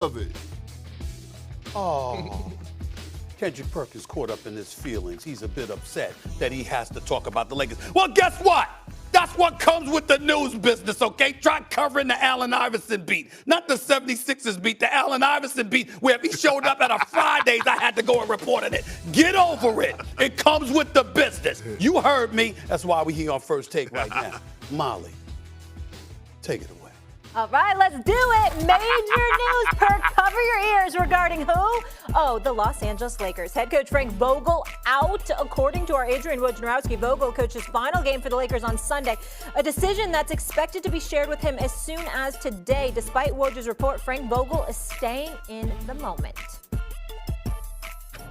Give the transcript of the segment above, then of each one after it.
of it. Oh. Kendrick Perkins caught up in his feelings. He's a bit upset that he has to talk about the Lakers. Well, guess what? That's what comes with the news business, okay? Try covering the Allen Iverson beat. Not the 76ers beat, the Allen Iverson beat, where if he showed up at a Fridays, I had to go and report on it. Get over it. It comes with the business. You heard me. That's why we're here on First Take right now. Molly, take it away. All right, let's do it. Major news, Perk. Cover your ears regarding who? Oh, the Los Angeles Lakers. Head coach Frank Vogel out. According to our Adrian Wojnarowski, Vogel coached his final game for the Lakers on Sunday. A decision that's expected to be shared with him as soon as today. Despite Woj's report, Frank Vogel is staying in the moment.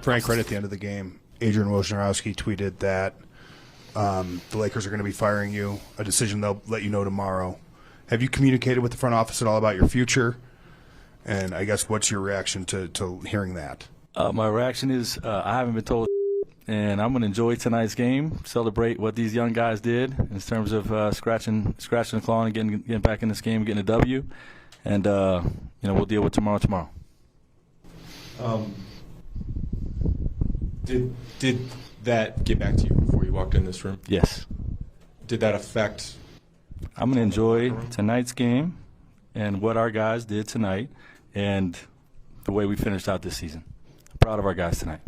Frank, right at the end of the game, Adrian Wojnarowski tweeted that the Lakers are going to be firing you, a decision they'll let you know tomorrow. Have you communicated with the front office at all about your future? And I guess what's your reaction to hearing that? My reaction is I haven't been told, and I'm going to enjoy tonight's game, celebrate what these young guys did in terms of scratching the claw and getting back in this game, getting a W. And, we'll deal with tomorrow. Did that get back to you before you walked in this room? Yes. Did that affect? I'm going to enjoy tonight's game and what our guys did tonight and the way we finished out this season. I'm proud of our guys tonight.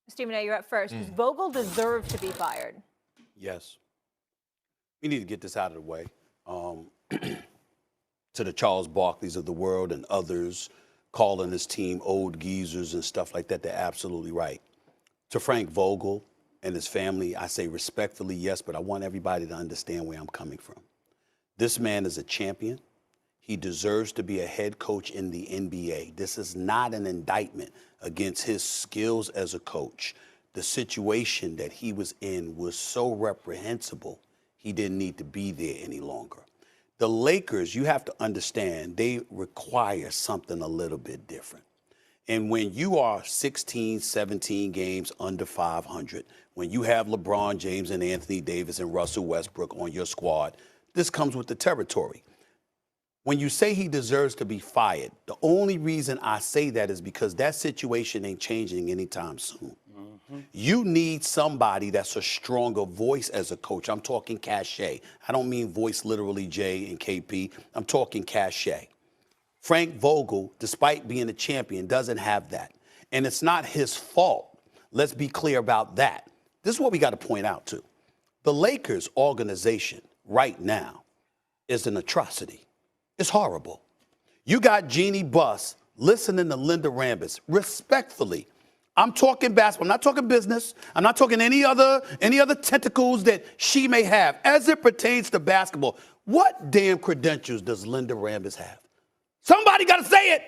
Stephen A., you're up first. Does Vogel deserve to be fired? Yes. We need to get this out of the way. To the Charles Barkleys of the world and others calling this team old geezers and stuff like that, they're absolutely right. To Frank Vogel and his family, I say respectfully, yes, but I want everybody to understand where I'm coming from. This man is a champion. He deserves to be a head coach in the NBA. This is not an indictment against his skills as a coach. The situation that he was in was so reprehensible, he didn't need to be there any longer. The Lakers, you have to understand, they require something a little bit different. And when you are 16, 17 games under 500, when you have LeBron James and Anthony Davis and Russell Westbrook on your squad, this comes with the territory. When you say he deserves to be fired, the only reason I say that is because that situation ain't changing anytime soon. You need somebody that's a stronger voice as a coach. I'm talking cachet. I don't mean voice literally J and KP. I'm talking cachet. Frank Vogel, despite being a champion, doesn't have that. And it's not his fault. Let's be clear about that. This is what we got to point out, too. The Lakers organization right now is an atrocity. It's horrible. You got Jeannie Buss listening to Linda Rambis. Respectfully, I'm talking basketball. I'm not talking business. I'm not talking any other tentacles that she may have. As it pertains to basketball, what damn credentials does Linda Rambis have? Somebody got to say it.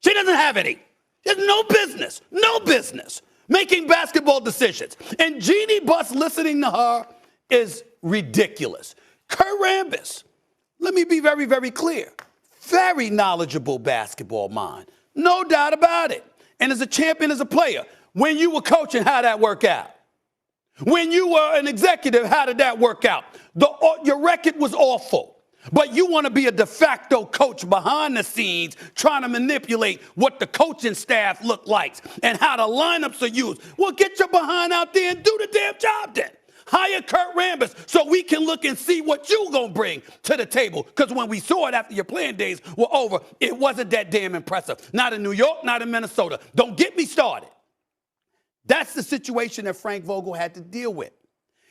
She doesn't have any. There's no business making basketball decisions. And Jeannie Buss listening to her is ridiculous. Kurt Rambis, let me be very, very clear. Very knowledgeable basketball mind. No doubt about it. And as a champion, as a player, when you were coaching, how'd that work out? When you were an executive, how did that work out? Your record was awful. But you want to be a de facto coach behind the scenes trying to manipulate what the coaching staff look like and how the lineups are used. Well, get your behind out there and do the damn job then. Hire Kurt Rambis so we can look and see what you going to bring to the table. Because when we saw it after your playing days were over, it wasn't that damn impressive. Not in New York, not in Minnesota. Don't get me started. That's the situation that Frank Vogel had to deal with.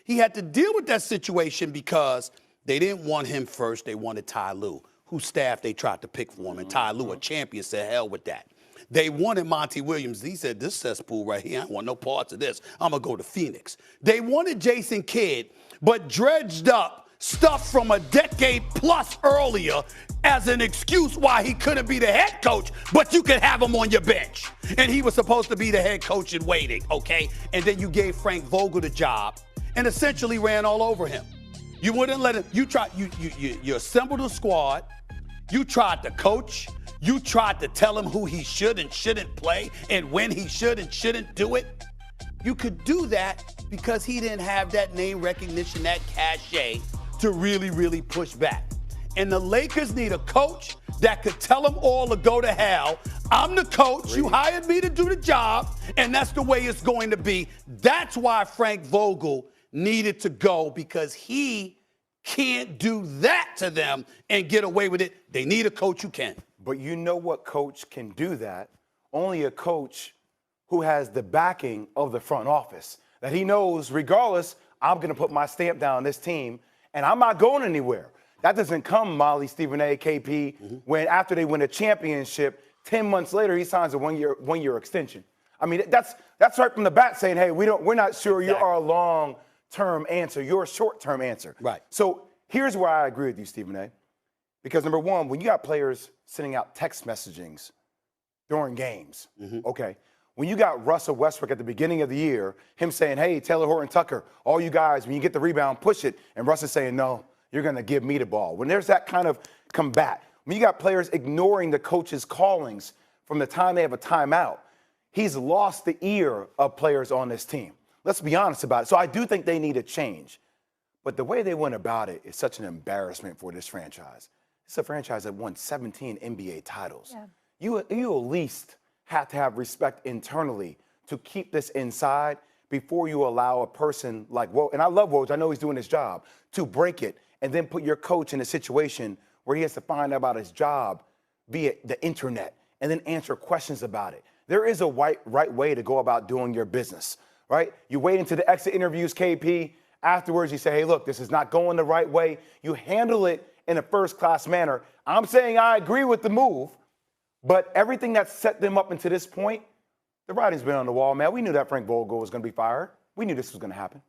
He had to deal with that situation because they didn't want him first. They wanted Ty Lue, whose staff they tried to pick for him. And Ty Lue, a champion, said, hell with that. They wanted Monty Williams. He said, this cesspool right here, I don't want no parts of this. I'm going to go to Phoenix. They wanted Jason Kidd, but dredged up stuff from a decade plus earlier as an excuse why he couldn't be the head coach, but you could have him on your bench. And he was supposed to be the head coach in waiting, okay? And then you gave Frank Vogel the job and essentially ran all over him. You wouldn't let him. You assembled a squad. You tried to coach. You tried to tell him who he should and shouldn't play and when he should and shouldn't do it. You could do that because he didn't have that name recognition, that cachet to really, really push back. And the Lakers need a coach that could tell them all to go to hell. I'm the coach. You hired me to do the job, and that's the way it's going to be. That's why Frank Vogel needed to go, because he can't do that to them and get away with it. They need a coach who can. But you know what coach can do that? Only a coach who has the backing of the front office. That he knows, regardless, I'm going to put my stamp down on this team, and I'm not going anywhere. That doesn't come, Molly, Stephen A., KP, when after they win a championship, 10 months later, he signs a one-year extension. I mean, that's right from the bat saying, hey, we're not sure you're our long-term answer. You're a short-term answer. Right. So here's where I agree with you, Stephen A. Because, number one, when you got players sending out text messagings during games, okay, when you got Russell Westbrook at the beginning of the year, him saying, hey, Taylor Horton Tucker, all you guys, when you get the rebound, push it, and Russell saying, no, you're going to give me the ball. When there's that kind of combat, when you got players ignoring the coach's callings from the time they have a timeout, he's lost the ear of players on this team. Let's be honest about it. So I do think they need a change. But the way they went about it is such an embarrassment for this franchise. It's a franchise that won 17 NBA titles. Yeah. You at least have to have respect internally to keep this inside before you allow a person like Woj, and I love Woj, I know he's doing his job, to break it and then put your coach in a situation where he has to find out about his job via the internet and then answer questions about it. There is a right way to go about doing your business, right? You wait until the exit interviews, KP. Afterwards, you say, hey, look, this is not going the right way. You handle it in a first-class manner. I'm saying I agree with the move, but everything that set them up into this point, the writing's been on the wall, man. We knew that Frank Vogel was going to be fired. We knew this was going to happen.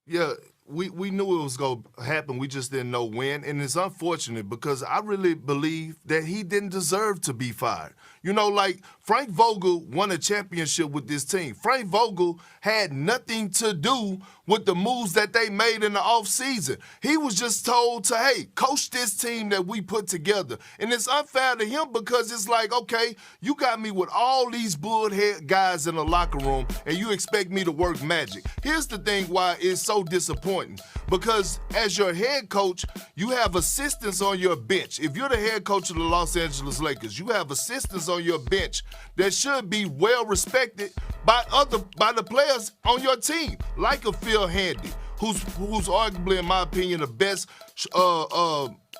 Yeah, we knew it was going to happen. We just didn't know when. And it's unfortunate because I really believe that he didn't deserve to be fired. You know, like Frank Vogel won a championship with this team. Frank Vogel had nothing to do with the moves that they made in the offseason. He was just told to, hey, coach this team that we put together. And it's unfair to him because it's like, okay, you got me with all these bullhead guys in the locker room and you expect me to work magic. Here's the thing why it's so disappointing. Because as your head coach, you have assistants on your bench. If you're the head coach of the Los Angeles Lakers, you have assistants on your bench that should be well respected by the players on your team, like a Phil Handy, who's arguably, in my opinion, the best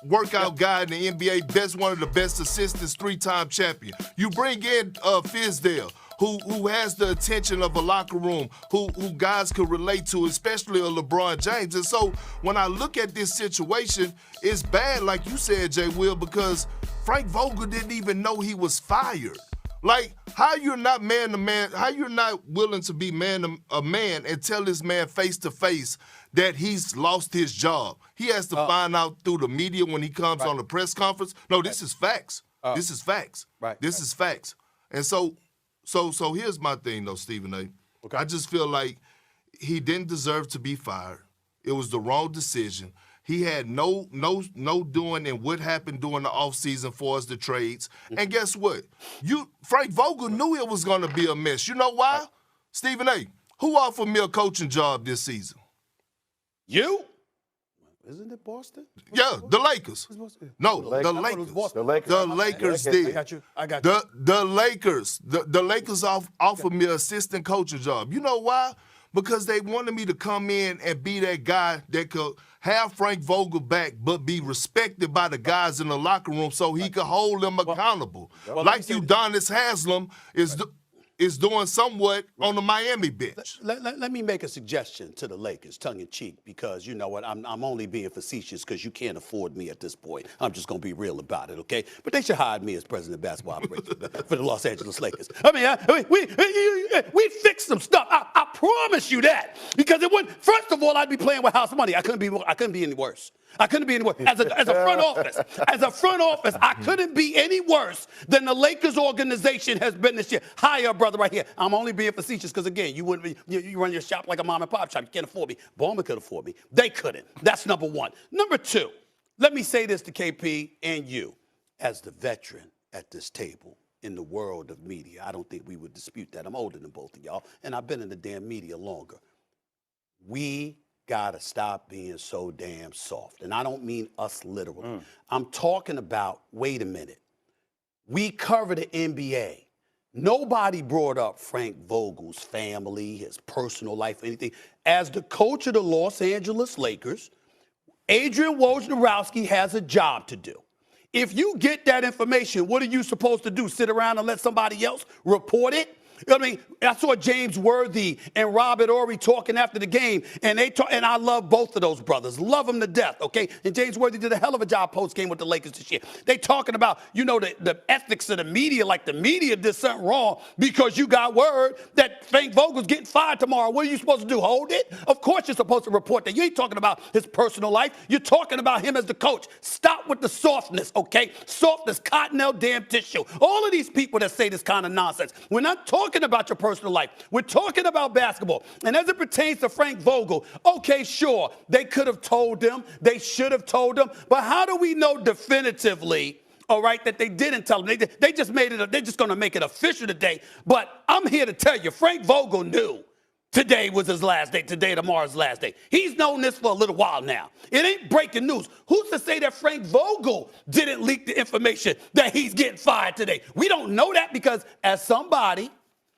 workout guy in the NBA, one of the best assistants, 3-time champion. You bring in Fizdale, who has the attention of a locker room, who guys could relate to, especially a LeBron James. And so when I look at this situation, it's bad, like you said, Jay Will, because Frank Vogel didn't even know he was fired. Like, how you're not man to man, how you're not willing to be man to a man and tell this man face to face that he's lost his job. He has to find out through the media when he comes on the press conference. No, this is facts. This is facts. This is facts. And so here's my thing, though, Stephen A. Okay. I just feel like he didn't deserve to be fired. It was the wrong decision. He had no doing in what happened during the offseason for us, the trades. And guess what? Frank Vogel knew it was going to be a mess. You know why? Stephen A., who offered me a coaching job this season? You? Isn't it Boston? Yeah, the Lakers. No, the Lakers. The Lakers did. I got you. The Lakers. The Lakers offered me an assistant coaching job. You know why? Because they wanted me to come in and be that guy that could have Frank Vogel back, but be respected by the guys in the locker room so he could hold them accountable. Like Udonis Haslem is doing somewhat on the Miami bench. Let me make a suggestion to the Lakers, tongue-in-cheek, because you know what, I'm only being facetious because you can't afford me at this point. I'm just going to be real about it, okay? But they should hire me as president of basketball operations for the Los Angeles Lakers. I mean, we fixed some stuff. I promise you that, because it wouldn't. First of all, I'd be playing with house money. I couldn't be any worse. I couldn't be any worse. As a front office, I couldn't be any worse than the Lakers organization has been this year. Hire a brother right here. I'm only being facetious because, again, you wouldn't be, you run your shop like a mom and pop shop. You can't afford me. Bowman could afford me. They couldn't. That's number one. Number two, let me say this to KP and you. As the veteran at this table in the world of media, I don't think we would dispute that. I'm older than both of y'all, and I've been in the damn media longer. We gotta stop being so damn soft. And I don't mean us literally. I'm talking about, wait a minute. We cover the NBA. Nobody brought up Frank Vogel's family, his personal life, anything. As the coach of the Los Angeles Lakers, Adrian Wojnarowski has a job to do. If you get that information, what are you supposed to do? Sit around and let somebody else report it? I mean, I saw James Worthy and Robert Horry talking after the game, and and I love both of those brothers. Love them to death, okay? And James Worthy did a hell of a job post-game with the Lakers this year. They talking about, the ethics of the media, like the media did something wrong because you got word that Frank Vogel's getting fired tomorrow. What are you supposed to do, hold it? Of course you're supposed to report that. You ain't talking about his personal life. You're talking about him as the coach. Stop with the softness, okay? Soft as cottonelle damn tissue. All of these people that say this kind of nonsense, we're not talking about your personal life. We're talking about basketball. And as it pertains to Frank Vogel, okay, sure, they could have told them. They should have told them. But how do we know definitively, all right, that they didn't tell them? They just made it, they're just going to make it official today. But I'm here to tell you, Frank Vogel knew today was his last day. Today, tomorrow's last day. He's known this for a little while now. It ain't breaking news. Who's to say that Frank Vogel didn't leak the information that he's getting fired today? We don't know that because as somebody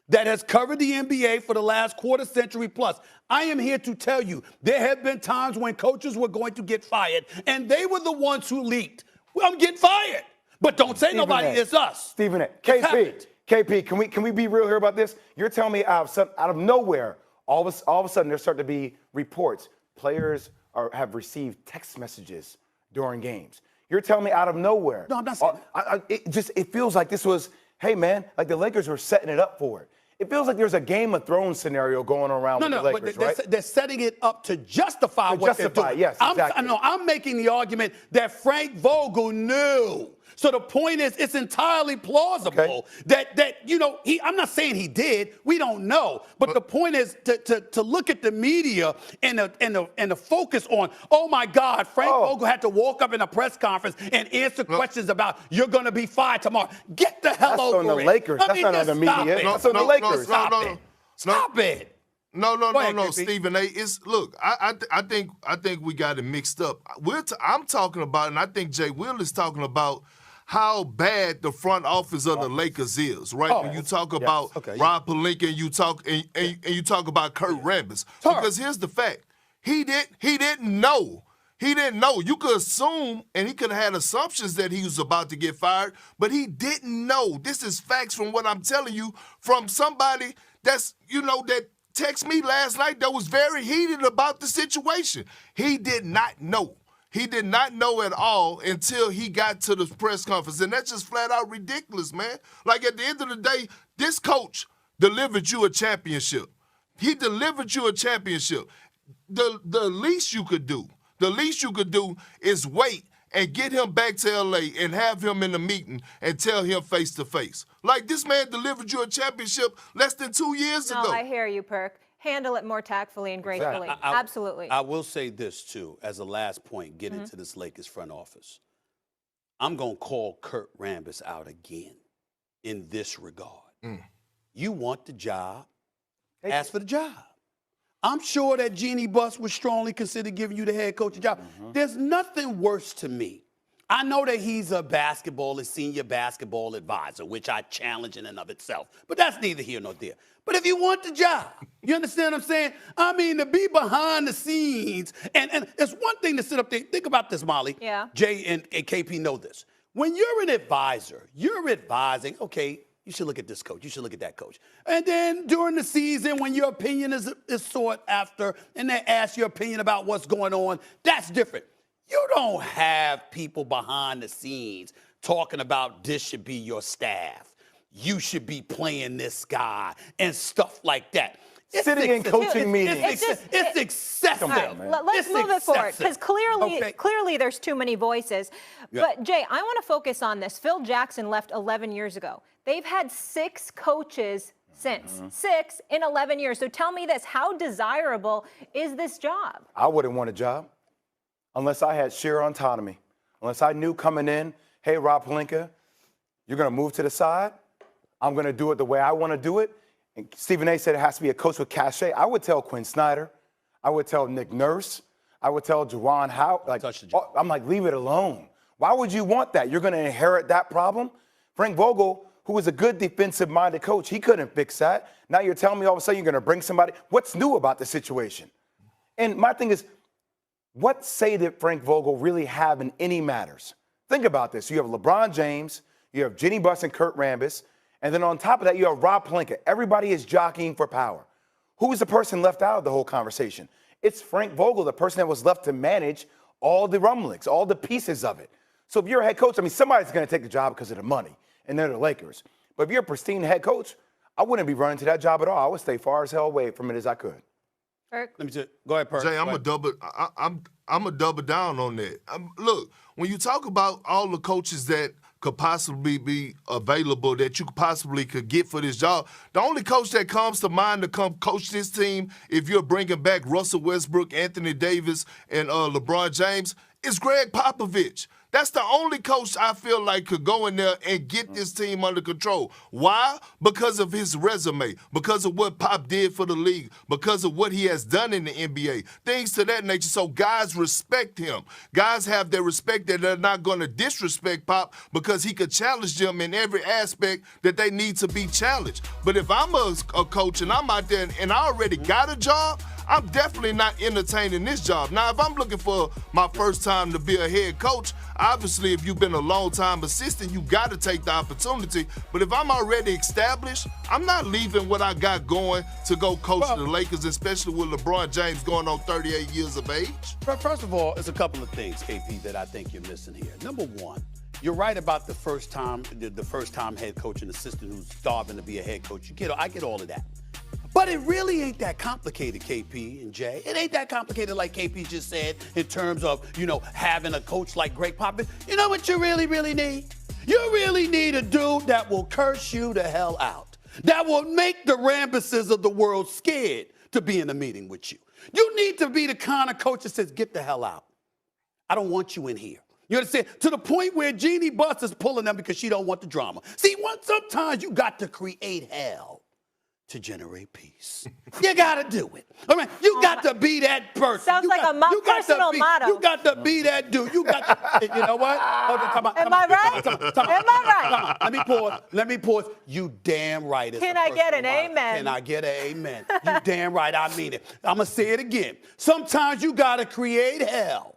that has covered the NBA for the last quarter century plus, I am here to tell you there have been times when coaches were going to get fired, and they were the ones who leaked. Well, I'm getting fired. But don't say nobody, it's us. Stephen A. KP, can we be real here about this? You're telling me out of nowhere, all of a sudden there start to be reports. Players have received text messages during games. You're telling me out of nowhere. No, I'm not saying that. It feels like this was, hey, man, like the Lakers were setting it up for it. It feels like there's a Game of Thrones scenario going around with the Lakers, but right? They're setting it up to justify what they're doing. Yes, exactly. I'm making the argument that Frank Vogel knew. So the point is, it's entirely plausible that I'm not saying he did. We don't know. But the point is to look at the media and the focus on, oh my God, Frank Vogel had to walk up in a press conference and answer questions about you're going to be fired tomorrow. Get the hell over it. That's on the Lakers. That's not on the media. That's on the Lakers. Stop it. No, Stephen A. I think we got it mixed up. I'm talking about, and I think Jay Will is talking about how bad the front office of the Lakers is, right? When you talk about Rob Pelinka and you talk about Kurt Rambis. Because here's the fact. He didn't know. He didn't know. You could assume, and he could have had assumptions that he was about to get fired, but he didn't know. This is facts from what I'm telling you from somebody that's, that texted me last night that was very heated about the situation. He did not know. He did not know at all until he got to the press conference. And that's just flat out ridiculous, man. Like, at the end of the day, this coach delivered you a championship. He delivered you a championship. The least you could do is wait and get him back to L.A. and have him in the meeting and tell him face to face. Like, this man delivered you a championship less than 2 years ago. No, I hear you, Perk. Handle it more tactfully and gracefully. Absolutely. I will say this, too, as a last point, getting to this Lakers front office. I'm going to call Kurt Rambis out again in this regard. You want the job, ask for the job. I'm sure that Jeannie Buss would strongly consider giving you the head coaching job. There's nothing worse to me. I know that he's a senior basketball advisor, which I challenge in and of itself. But that's neither here nor there. But if you want the job, you understand what I'm saying? I mean, to be behind the scenes, and it's one thing to sit up there. Think about this, Molly. Yeah. Jay and KP know this. When you're an advisor, you're advising, okay, you should look at this coach. You should look at that coach. And then during the season, when your opinion is sought after and they ask your opinion about what's going on, that's different. You don't have people behind the scenes talking about this should be your staff. You should be playing this guy and stuff like that. Sitting in coaching meetings. It's excessive. Let's move it forward because clearly there's too many voices. Yeah. But, Jay, I want to focus on this. Phil Jackson left 11 years ago. They've had 6 coaches since. 6 in 11 years. So tell me this. How desirable is this job? I wouldn't want a job unless I had sheer autonomy, unless I knew coming in, hey, Rob Pelinka, you're going to move to the side. I'm going to do it the way I want to do it. And Stephen A. said it has to be a coach with cachet. I would tell Quinn Snyder. I would tell Nick Nurse. I would tell Juwan how. Like, I'm like, leave it alone. Why would you want that? You're going to inherit that problem? Frank Vogel, who was a good defensive-minded coach, he couldn't fix that. Now you're telling me all of a sudden you're going to bring somebody. What's new about the situation? And my thing is, what say did Frank Vogel really have in any matters? Think about this. You have LeBron James, you have Jenny Buss and Kurt Rambis, and then on top of that, you have Rob Pelinka. Everybody is jockeying for power. Who is the person left out of the whole conversation? It's Frank Vogel, the person that was left to manage all the rumblings, all the pieces of it. So if you're a head coach, I mean, somebody's going to take the job because of the money, and they're the Lakers. But if you're a pristine head coach, I wouldn't be running to that job at all. I would stay far as hell away from it as I could. Perk. Let me just go ahead, Perk. Jay, I'm a double down on that. Look, when you talk about all the coaches that could possibly be available that you possibly could get for this job, the only coach that comes to mind to come coach this team, if you're bringing back Russell Westbrook, Anthony Davis, and LeBron James, is Greg Popovich. That's the only coach I feel like could go in there and get this team under control. Why? Because of his resume, because of what Pop did for the league, because of what he has done in the NBA, things to that nature. So guys respect him. Guys have their respect that they're not going to disrespect Pop because he could challenge them in every aspect that they need to be challenged. But if I'm a coach and I'm out there and I already got a job, I'm definitely not entertaining this job. Now, if I'm looking for my first time to be a head coach, obviously, if you've been a long-time assistant, you got to take the opportunity. But if I'm already established, I'm not leaving what I got going to go coach the Lakers, especially with LeBron James going on 38 years of age. First of all, it's a couple of things, KP, that I think you're missing here. Number one, you're right about the first time head coach and assistant who's starving to be a head coach. I get all of that. But it really ain't that complicated, KP and Jay. It ain't that complicated like KP just said in terms of, having a coach like Greg Popovich. You know what you really, really need? You really need a dude that will curse you the hell out, that will make the Rambuses of the world scared to be in a meeting with you. You need to be the kind of coach that says, get the hell out. I don't want you in here. You understand? To the point where Jeannie Buss is pulling them because she don't want the drama. See, sometimes you got to create hell to generate peace. You gotta do it. All right, you got to be that person. Sounds like a personal motto. You got to be that dude. You got to. You know what? Am I right? Am I right? Let me pause. You damn right. Can I get an amen? Can I get an amen? You damn right. I mean it. I'm gonna say it again. Sometimes you gotta create hell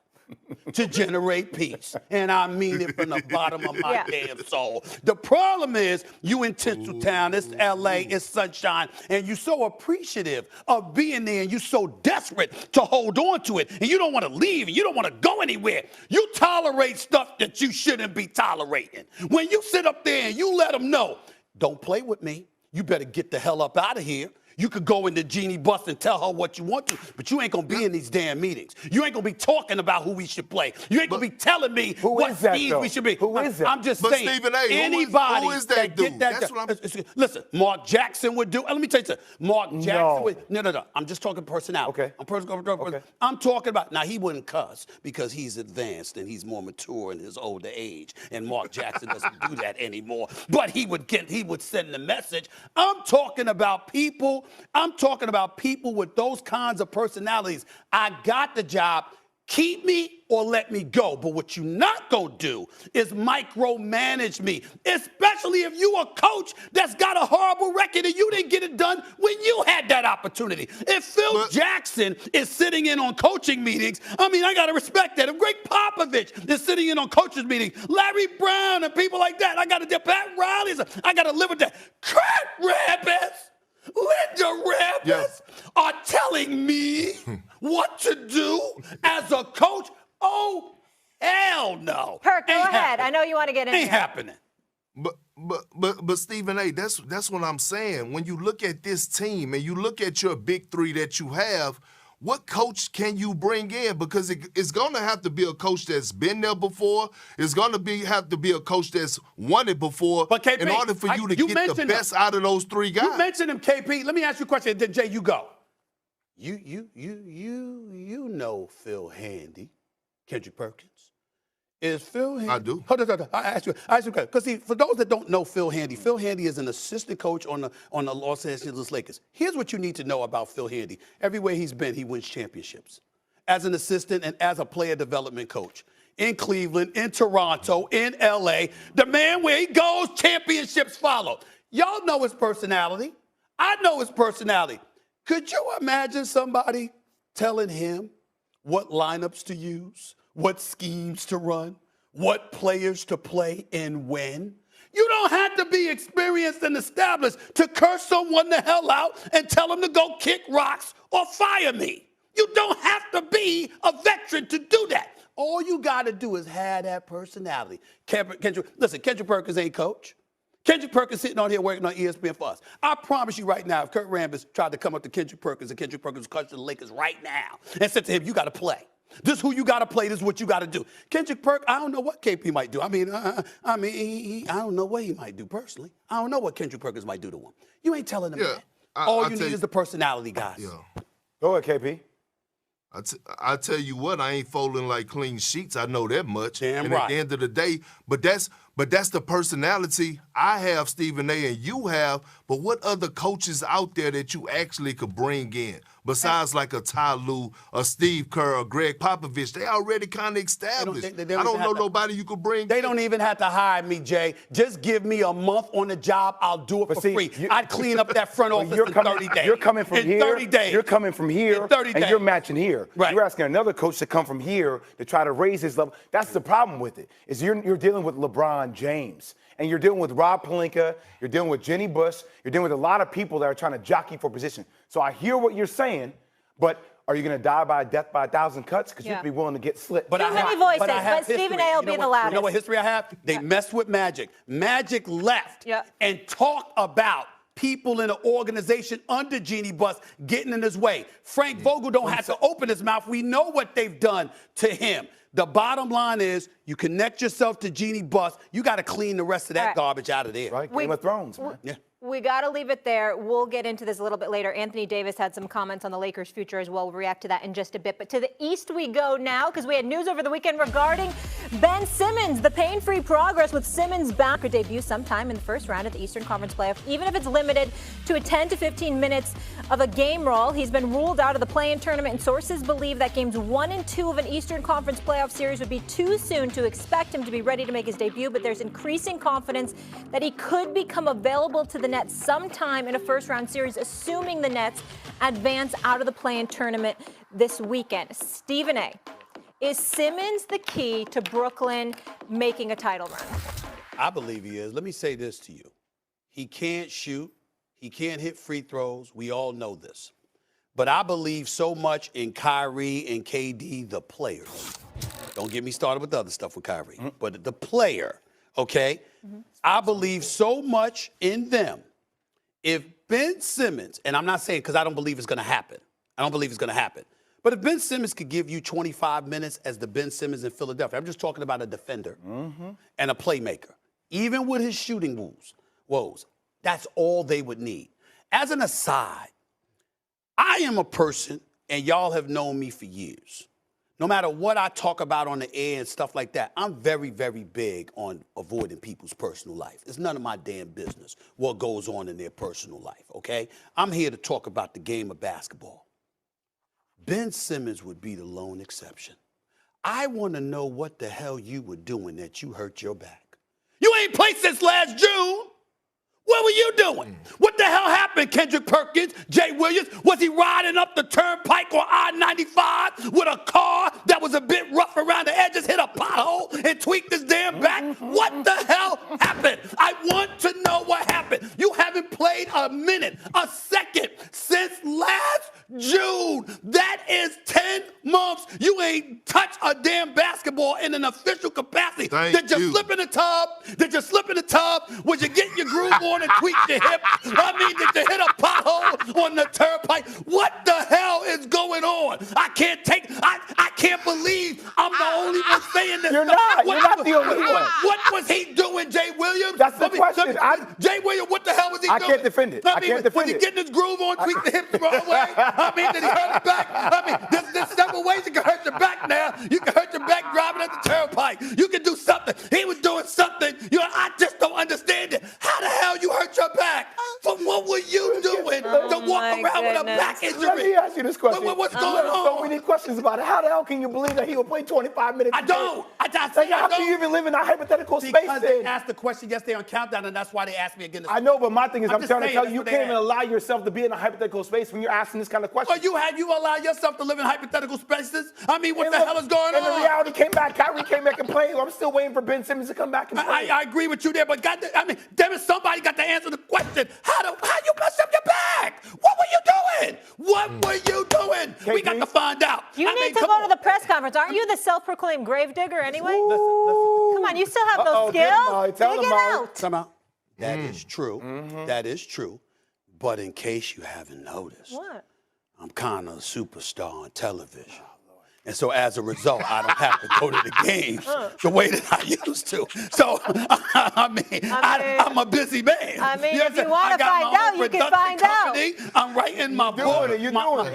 to generate peace. And I mean it from the bottom of my damn soul. The problem is you in Tinseltown, it's LA, it's sunshine, and you're so appreciative of being there and you're so desperate to hold on to it, and you don't want to leave and you don't want to go anywhere. You tolerate stuff that you shouldn't be tolerating. When you sit up there and you let them know, don't play with me, you better get the hell up out of here. You could go into Jeannie Buss and tell her what you want to, but you ain't going to be in these damn meetings. You ain't going to be talking about who we should play. You ain't going to be telling me what teams we should be. Who is that? I'm just But saying, Stephen A., anybody who is that dude? get that. That's what I'm... Listen, Mark Jackson would do. Let me tell you something. Mark Jackson would. No. I'm just talking personality. Okay. I'm talking about, now he wouldn't cuss because he's advanced and he's more mature in his older age. And Mark Jackson doesn't do that anymore. But he would send the message. I'm talking about people with those kinds of personalities. I got the job. Keep me or let me go. But what you not gonna do is micromanage me, especially if you a coach that's got a horrible record and you didn't get it done when you had that opportunity. If Phil Jackson is sitting in on coaching meetings, I gotta respect that. If Greg Popovich is sitting in on coaches meetings, Larry Brown and people like that, I gotta do Pat Riley's, I gotta live with that. Kurt Rambis, Linda Rambis are telling me what to do as a coach? Oh, hell no. Perk, go ahead. I know you want to get in Ain't here. happening. But Stephen A., that's what I'm saying. When you look at this team and you look at your big three that you have, what coach can you bring in? Because it's going to have to be a coach that's been there before. It's going to have to be a coach that's won it before. But KP, in order for you to get the best out of those three guys. You mentioned him, KP. Let me ask you a question, then Jay, you go. You know Phil Handy, Kendrick Perkins. Is Phil Handy? I do. Hold on. I ask you because see, for those that don't know Phil Handy is an assistant coach on the Los Angeles Lakers. Here's what you need to know about Phil Handy. Everywhere he's been, he wins championships. As an assistant and as a player development coach. In Cleveland, in Toronto, in LA. The man where he goes, championships follow. Y'all know his personality. I know his personality. Could you imagine somebody telling him what lineups to use, what schemes to run, what players to play and when? You don't have to be experienced and established to curse someone the hell out and tell them to go kick rocks or fire me. You don't have to be a veteran to do that. All you got to do is have that personality. Kendrick Perkins ain't coach. Kendrick Perkins sitting on here working on ESPN for us. I promise you right now, if Kurt Rambis tried to come up to Kendrick Perkins and Kendrick Perkins was coaching the Lakers right now and said to him, you got to play. This is who you got to play. This is what you got to do. Kendrick Perkins, I don't know what KP might do. I don't know what he might do personally. I don't know what Kendrick Perkins might do to him. You ain't telling him that. All you need is the personality, guys. Yeah. Go ahead, KP. I tell you what, I ain't folding like clean sheets. I know that much. Damn and right. At the end of the day, but that's the personality I have, Stephen A, and you have. But what other coaches out there that you actually could bring in besides like a Ty Lue, a Steve Kerr, or Greg Popovich? They already kind of established. I don't know nobody you could bring. They don't even have to hire me, Jay. Just give me a month on the job. I'll do it for free. I'd clean up that front office in 30 days. You're coming from here. 30 days. You're coming from here. In 30 and days. you're matching here. Right. You're asking another coach to come from here to try to raise his level. That's the problem with it. Is you're dealing with LeBron James. And you're dealing with Rob Pelinka, you're dealing with Jenny Bush, you're dealing with a lot of people that are trying to jockey for position. So I hear what you're saying, but are you going to die by death by 1,000 cuts? Because you have to be willing to get slit. Too many voices, but Stephen A will be the loudest. You know what history I have? They messed with Magic. Magic left and talked about people in an organization under Jeannie Buss getting in his way. Frank Vogel don't have to open his mouth. We know what they've done to him. The bottom line is you connect yourself to Jeannie Buss. You got to clean the rest of that garbage out of there. Right? Game of Thrones, man. Yeah. We got to leave it there. We'll get into this a little bit later. Anthony Davis had some comments on the Lakers' future as well. We'll react to that in just a bit. But to the East we go now because we had news over the weekend regarding Ben Simmons. The pain-free progress with Simmons bound could debut sometime in the first round of the Eastern Conference playoff, even if it's limited to a 10 to 15 minutes of a game role. He's been ruled out of the play-in tournament, and sources believe that games 1 and 2 of an Eastern Conference playoff series would be too soon to expect him to be ready to make his debut. But there's increasing confidence that he could become available to the Nets sometime in a first-round series, assuming the Nets advance out of the play-in tournament this weekend. Stephen A, is Simmons the key to Brooklyn making a title run? I believe he is. Let me say this to you. He can't shoot. He can't hit free throws. We all know this. But I believe so much in Kyrie and KD, the players. Don't get me started with the other stuff with Kyrie. But the player, okay? I believe so much in them. If Ben Simmons, and I'm not saying because I don't believe it's going to happen. I don't believe it's going to happen. But if Ben Simmons could give you 25 minutes as the Ben Simmons in Philadelphia, I'm just talking about a defender and a playmaker, even with his shooting woes, that's all they would need. As an aside, I am a person, and y'all have known me for years. No matter what I talk about on the air and stuff like that, I'm very, very big on avoiding people's personal life. It's none of my damn business what goes on in their personal life, okay? I'm here to talk about the game of basketball. Ben Simmons would be the lone exception. I want to know what the hell you were doing that you hurt your back. You ain't played since last June. What were you doing? What the hell happened, Kendrick Perkins, Jay Williams? Was he riding up the turnpike on I-95 with a car that was a bit rough around the edges, hit a pothole, and tweaked his damn back? What the hell happened? I want to know what happened. You haven't played a minute, a second since last June. That is 10 months. You ain't touched a damn basketball in an official capacity. Did you slip in the tub? Did you slip in the tub? Was you getting your groove on and tweak your hip? I mean, did you hit a pothole on the turnpike? What the hell is going on? I can't believe I'm the only one saying this. You're not the only one. What was he doing, Jay Williams? That's the question. Jay Williams, what the hell was he doing? I can't defend it. I can't defend was he it. getting his groove on, tweaked the hip the wrong way? I mean, did he hurt his back? I mean, there's several ways you can hurt your back now. You can hurt your back driving at the turnpike. You can do something. He was doing something. I just don't understand it. How the hell you hurt your back? From what were you doing to walk around with a back injury? Let me ask you this question. What's going on? So many questions about it. How the hell can you believe that he will play 25 minutes? I don't. How can you even live in a hypothetical space Because they then? asked the question yesterday on Countdown, and that's why they asked me again. I know, but my thing is, I'm just trying to saying, tell that's you, you what they can't even asked. allow yourself to be in a hypothetical space when you're asking this kind of question. Well, you allow yourself to live in hypothetical spaces? I mean, what And the look, hell is going and on? the reality came back. Kyrie came back and played. I'm still waiting for Ben Simmons to come back and play. I agree with you there, but damn it, somebody got to answer the question. How you messed up your back? What were you doing? What were you doing? We got to find out. You need to go to the press conference. Aren't you the self-proclaimed gravedigger anyway? Come on, you still have those skills. Dig it out. Come out. That is true. That is true. But in case you haven't noticed, What? I'm kind of a superstar on television. And so as a result, I don't have to go to the games the way that I used to. So, I'm a busy man. I mean, You if you understand? want I to got find my out, own you can production find out. company. I'm writing my book.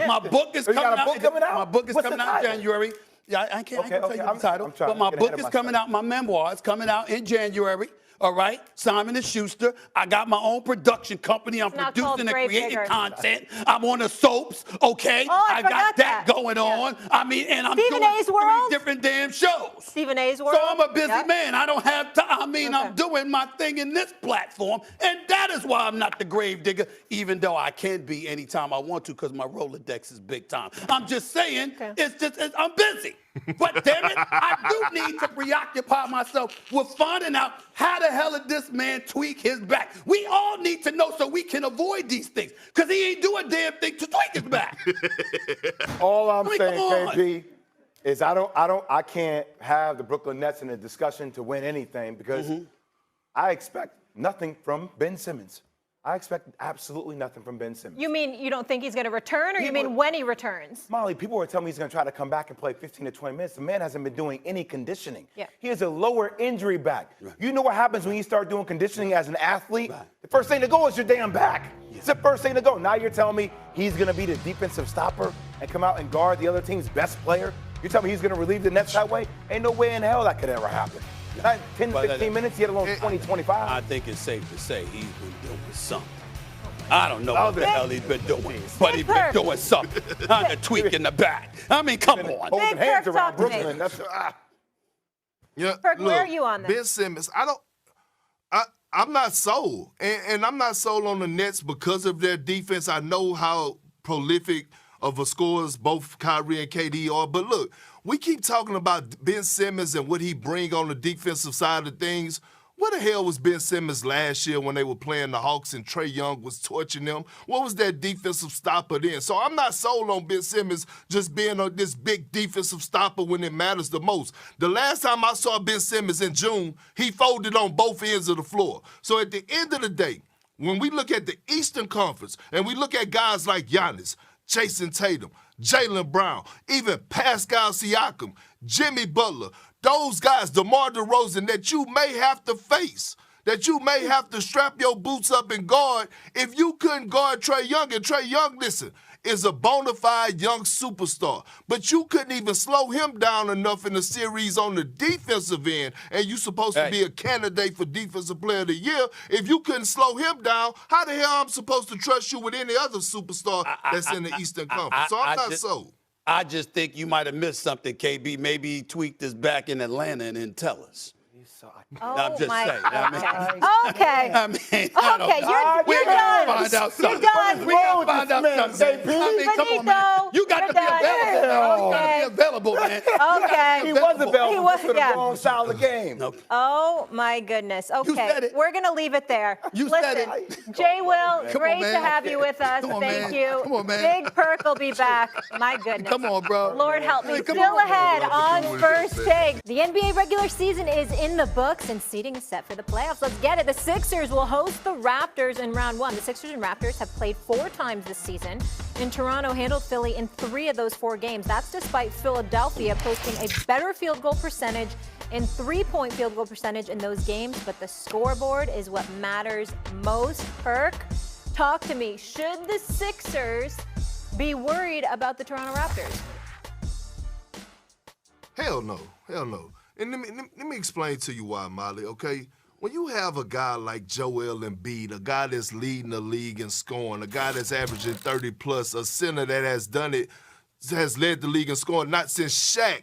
My book is You got coming a out. book coming out? My book is What's the coming out in title? January. Yeah, I can't tell you the title. I'm trying But my to get book ahead of is my coming stuff. out. My memoir is coming out in January. All right, Simon & Schuster. I got my own production company. I'm not called producing and Grave creating Digger. content. I'm on the soaps, okay? Oh, I got forgot that that. going Yeah. on. I mean, and I'm Stephen doing A's 3 World? different damn shows. Stephen A's World? So I'm a busy Yep. man. I don't have time. I mean, Okay. I'm doing my thing in this platform, and that is why I'm not the grave digger, even though I can be anytime I want to because my Rolodex is big time. I'm just saying, I'm busy. But damn it, I do need to preoccupy myself with finding out how the hell did this man tweak his back. We all need to know so we can avoid these things, because he ain't do a damn thing to tweak his back. All I'm Come saying, on. KP, is I can't have the Brooklyn Nets in a discussion to win anything because I expect nothing from Ben Simmons. I expect absolutely nothing from Ben Simmons. You mean you don't think he's going to return, or you mean when he returns? Molly, people were telling me he's going to try to come back and play 15 to 20 minutes. The man hasn't been doing any conditioning. Yeah. He has a lower injury back. Right. You know what happens when you start doing conditioning as an athlete? Right. The first thing to go is your damn back. Yeah. It's the first thing to go. Now you're telling me he's going to be the defensive stopper and come out and guard the other team's best player? You're telling me he's going to relieve the Nets that way? Ain't no way in hell that could ever happen. Not 10 to 15 minutes, yet alone 20, 25. I think it's safe to say he's been doing something. I don't know what the hell he's been doing, but he's been doing something. Kind of tweak in the back. I mean, come on. Holding hands around Brooklyn. That's Yeah, Perk, where are you on this? Ben Simmons, I'm not sold. And I'm not sold on the Nets because of their defense. I know how prolific of a scorers both Kyrie and KD are. But look, we keep talking about Ben Simmons and what he bring on the defensive side of things. Where the hell was Ben Simmons last year when they were playing the Hawks and Trae Young was torching them? What was that defensive stopper then? So I'm not sold on Ben Simmons just being this big defensive stopper when it matters the most. The last time I saw Ben Simmons in June, he folded on both ends of the floor. So at the end of the day, when we look at the Eastern Conference and we look at guys like Giannis, Jason Tatum, Jaylen Brown, even Pascal Siakam, Jimmy Butler, those guys, DeMar DeRozan, that you may have to face, that you may have to strap your boots up and guard if you couldn't guard Trae Young. And Trae Young, listen, is a bona fide young superstar. But you couldn't even slow him down enough in the series on the defensive end, and you supposed to be a candidate for Defensive Player of the Year. If you couldn't slow him down, how the hell I'm supposed to trust you with any other superstar that's in the Eastern Conference? So I'm not sold. I just think you might have missed something, KB. Maybe he tweaked his back in Atlanta and didn't tell us. Oh, I'm just saying. Okay. I mean, I don't know. You're gotta done. find out something. You're done. We gotta find out something. I mean, come on, man. You got to be available. You got to be available, man. Okay. He was available He was, for the wrong side of the game. Nope. Oh, my goodness. Okay. said it. We're going to leave it there. You Listen, said it. Jay Will, Come great on, man. to have you with us. Come on, Thank man. you. Come on, man. Big Perk will be back. My goodness. Come on, bro. Lord help me. Hey, come Still on. ahead on First Take. The NBA regular season is in the books and seeding is set for the playoffs. Let's get it. The Sixers will host the Raptors in round one. The Sixers and Raptors have played 4 times this season. And Toronto handled Philly in 3 of those 4 games. That's despite Philadelphia posting a better field goal percentage in three-point field goal percentage in those games, but the scoreboard is what matters most. Perk, talk to me. Should the Sixers be worried about the Toronto Raptors? Hell no. Hell no. And let me explain to you why, Molly, okay? When you have a guy like Joel Embiid, a guy that's leading the league in scoring, a guy that's averaging 30+, a center that has done it, has led the league in scoring, not since Shaq,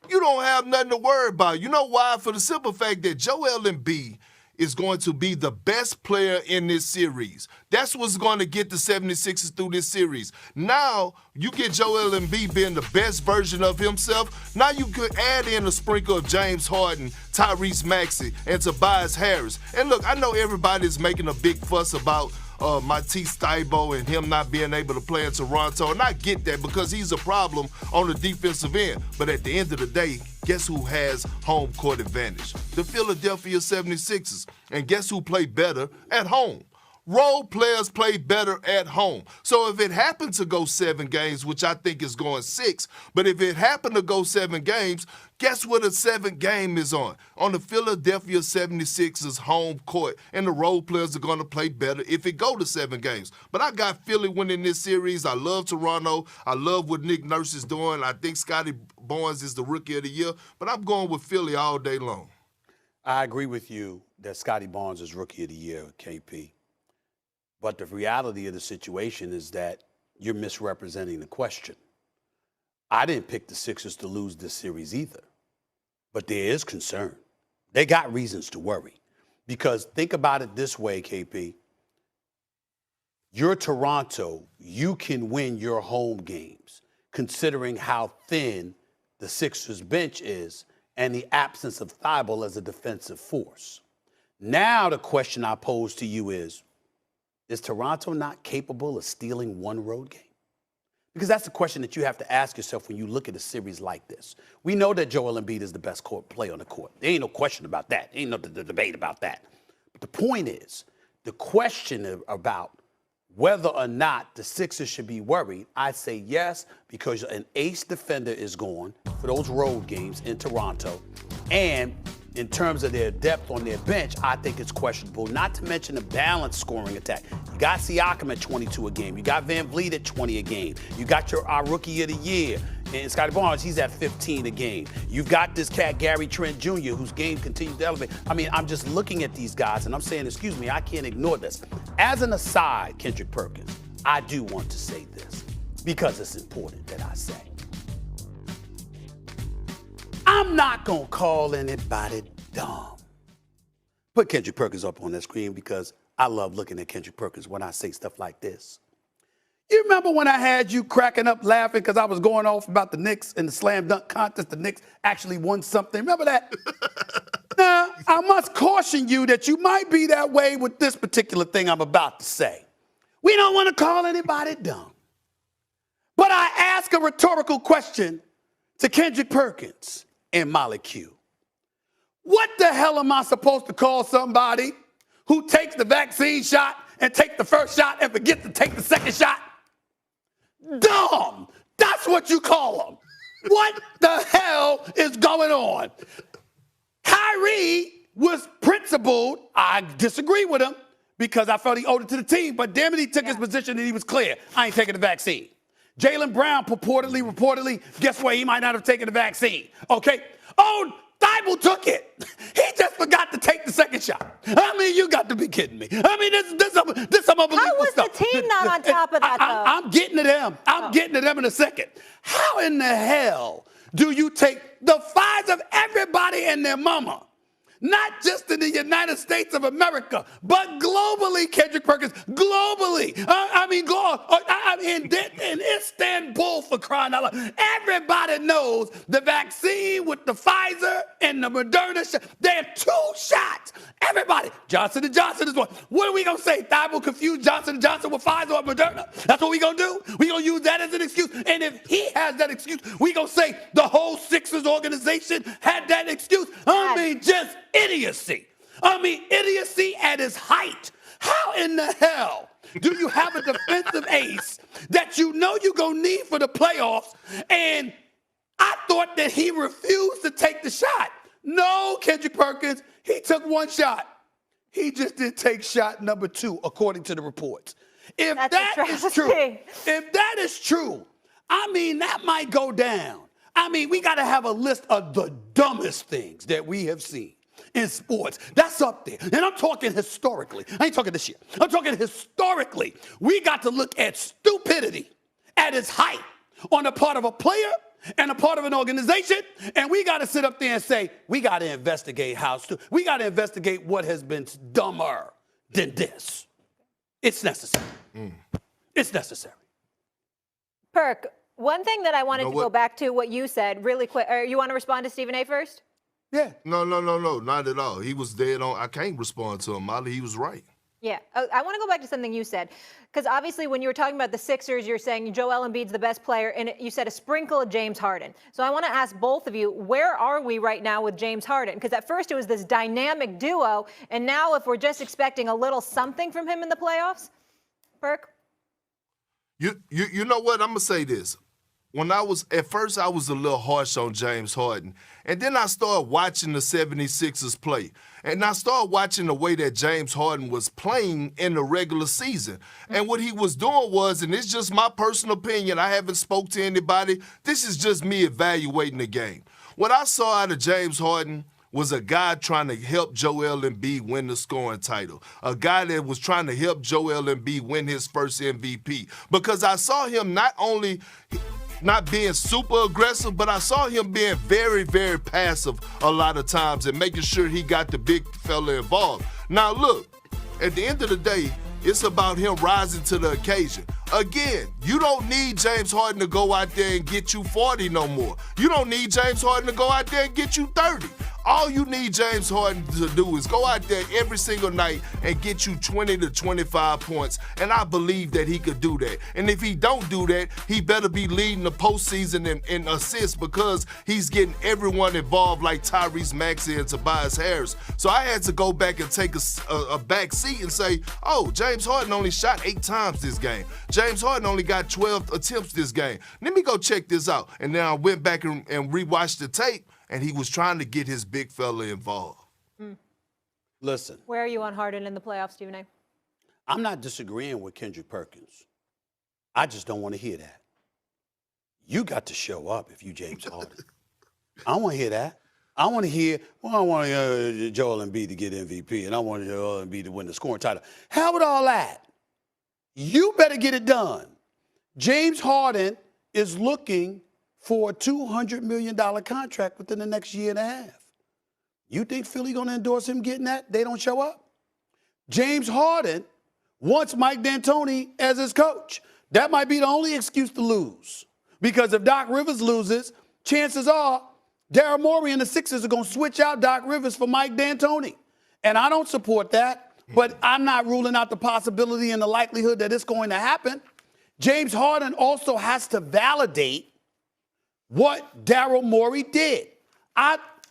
you don't have nothing to worry about. You know why? For the simple fact that Joel Embiid is going to be the best player in this series. That's what's going to get the 76ers through this series. Now, you get Joel Embiid being the best version of himself. Now you could add in a sprinkle of James Harden, Tyrese Maxey, and Tobias Harris. And look, I know everybody's making a big fuss about Matisse Thybulle and him not being able to play in Toronto, and I get that because he's a problem on the defensive end. But at the end of the day, guess who has home court advantage? The Philadelphia 76ers. And guess who play better at home? Role players play better at home. So if it happened to go 7 games, which I think is going 6, but if it happened to go 7 games, guess what the 7th game is on? On the Philadelphia 76ers home court. And the role players are going to play better if it go to 7 games. But I got Philly winning this series. I love Toronto. I love what Nick Nurse is doing. I think Scotty Barnes is the rookie of the year. But I'm going with Philly all day long. I agree with you that Scotty Barnes is rookie of the year, KP. But the reality of the situation is that you're misrepresenting the question. I didn't pick the Sixers to lose this series either, but there is concern. They got reasons to worry. Because think about it this way, KP. You're Toronto. You can win your home games, considering how thin the Sixers bench is and the absence of Thybulle as a defensive force. Now the question I pose to you is Toronto not capable of stealing one road game? Because that's the question that you have to ask yourself when you look at a series like this. We know that Joel Embiid is the best player on the court. There ain't no question about that. There ain't no debate about that. But the point is, the question about whether or not the Sixers should be worried, I say yes, because an ace defender is gone for those road games in Toronto. And in terms of their depth on their bench, I think it's questionable, not to mention the balanced scoring attack. You got Siakam at 22 a game. You got Van Vliet at 20 a game. You got our rookie of the year. And Scotty Barnes, he's at 15 a game. You've got this cat, Gary Trent Jr., whose game continues to elevate. I mean, I'm just looking at these guys, and I'm saying, excuse me, I can't ignore this. As an aside, Kendrick Perkins, I do want to say this, because it's important that I say. I'm not going to call anybody dumb. Put Kendrick Perkins up on that screen because I love looking at Kendrick Perkins when I say stuff like this. You remember when I had you cracking up laughing because I was going off about the Knicks and the slam dunk contest? The Knicks actually won something. Remember that? Now, I must caution you that you might be that way with this particular thing I'm about to say. We don't want to call anybody dumb. But I ask a rhetorical question to Kendrick Perkins and Molly Q. What the hell am I supposed to call somebody who takes the vaccine shot and takes the first shot and forgets to take the second shot? Dumb. That's what you call them. What the hell is going on? Kyrie was principled. I disagree with him because I felt he owed it to the team, but damn it, he took his position and he was clear. I ain't taking the vaccine. Jaylen Brown reportedly, guess what? He might not have taken the vaccine. Okay? Oh, Thybulle took it. He just forgot to take the second shot. I mean, you got to be kidding me. I mean, this some unbelievable How was stuff. the team not on top of that, though? I'm getting to them. I'm getting to them in a second. How in the hell do you take the fives of everybody and their mama, not just in the United States of America, but globally, Kendrick Perkins, globally. In Istanbul, for crying out loud. Everybody knows the vaccine with the Pfizer and the Moderna, they have 2 shots. Everybody, Johnson & Johnson is one. What are we going to say? Thybulle confused Johnson & Johnson with Pfizer or Moderna? That's what we going to do? We going to use that as an excuse? And if he has that excuse, we going to say the whole Sixers organization had that excuse? I mean, just idiocy. I mean, idiocy at its height. How in the hell do you have a defensive ace that you know you're going to need for the playoffs, and I thought that he refused to take the shot? No, Kendrick Perkins, he took one shot. He just didn't take shot number 2, according to the reports. If That's a if that is true, I mean, that might go down. I mean, we got to have a list of the dumbest things that we have seen in sports. That's up there. And I'm talking historically. I ain't talking this year. I'm talking historically. We got to look at stupidity at its height on the part of a player and a part of an organization, and we got to sit up there and say, we got to investigate we got to investigate what has been dumber than this. It's necessary. It's necessary. Perk, one thing that I wanted to go back to what you said really quick. You want to respond to Stephen A. first? Yeah. No, not at all. He was dead on. I can't respond to him, Molly. He was right. Yeah, I want to go back to something you said, because obviously when you were talking about the Sixers, you're saying Joel Embiid's the best player, and you said a sprinkle of James Harden. So I want to ask both of you, where are we right now with James Harden? Because at first it was this dynamic duo, and now if we're just expecting a little something from him in the playoffs, Perk? You know what? I'm gonna say this. At first I was a little harsh on James Harden. And then I started watching the 76ers play. And I started watching the way that James Harden was playing in the regular season. And what he was doing was, and it's just my personal opinion, I haven't spoke to anybody, this is just me evaluating the game. What I saw out of James Harden was a guy trying to help Joel Embiid win the scoring title. A guy that was trying to help Joel Embiid win his first MVP. Because I saw him not only not being super aggressive, but I saw him being very, very passive a lot of times and making sure he got the big fella involved. Now, look, at the end of the day, it's about him rising to the occasion. Again, you don't need James Harden to go out there and get you 40 no more. You don't need James Harden to go out there and get you 30. All you need James Harden to do is go out there every single night and get you 20 to 25 points, and I believe that he could do that. And if he don't do that, he better be leading the postseason in assists, because he's getting everyone involved like Tyrese Maxey and Tobias Harris. So I had to go back and take a back seat and say, oh, James Harden only shot 8 times this game. James Harden only got 12 attempts this game. Let me go check this out. And then I went back and rewatched the tape, and he was trying to get his big fella involved. Listen. Where are you on Harden in the playoffs, Stephen A.? I'm not disagreeing with Kendrick Perkins. I just don't want to hear that. You got to show up if you James Harden. I don't want to hear that. I want to hear, well, I want Joel Embiid to get MVP, and I want Joel Embiid to win the scoring title. How with all that? You better get it done. James Harden is looking for a $200 million contract within the next year and a half. You think Philly going to endorse him getting that? They don't show up? James Harden wants Mike D'Antoni as his coach. That might be the only excuse to lose. Because if Doc Rivers loses, chances are Daryl Morey and the Sixers are going to switch out Doc Rivers for Mike D'Antoni. And I don't support that, but I'm not ruling out the possibility and the likelihood that it's going to happen. James Harden also has to validate what Daryl Morey did.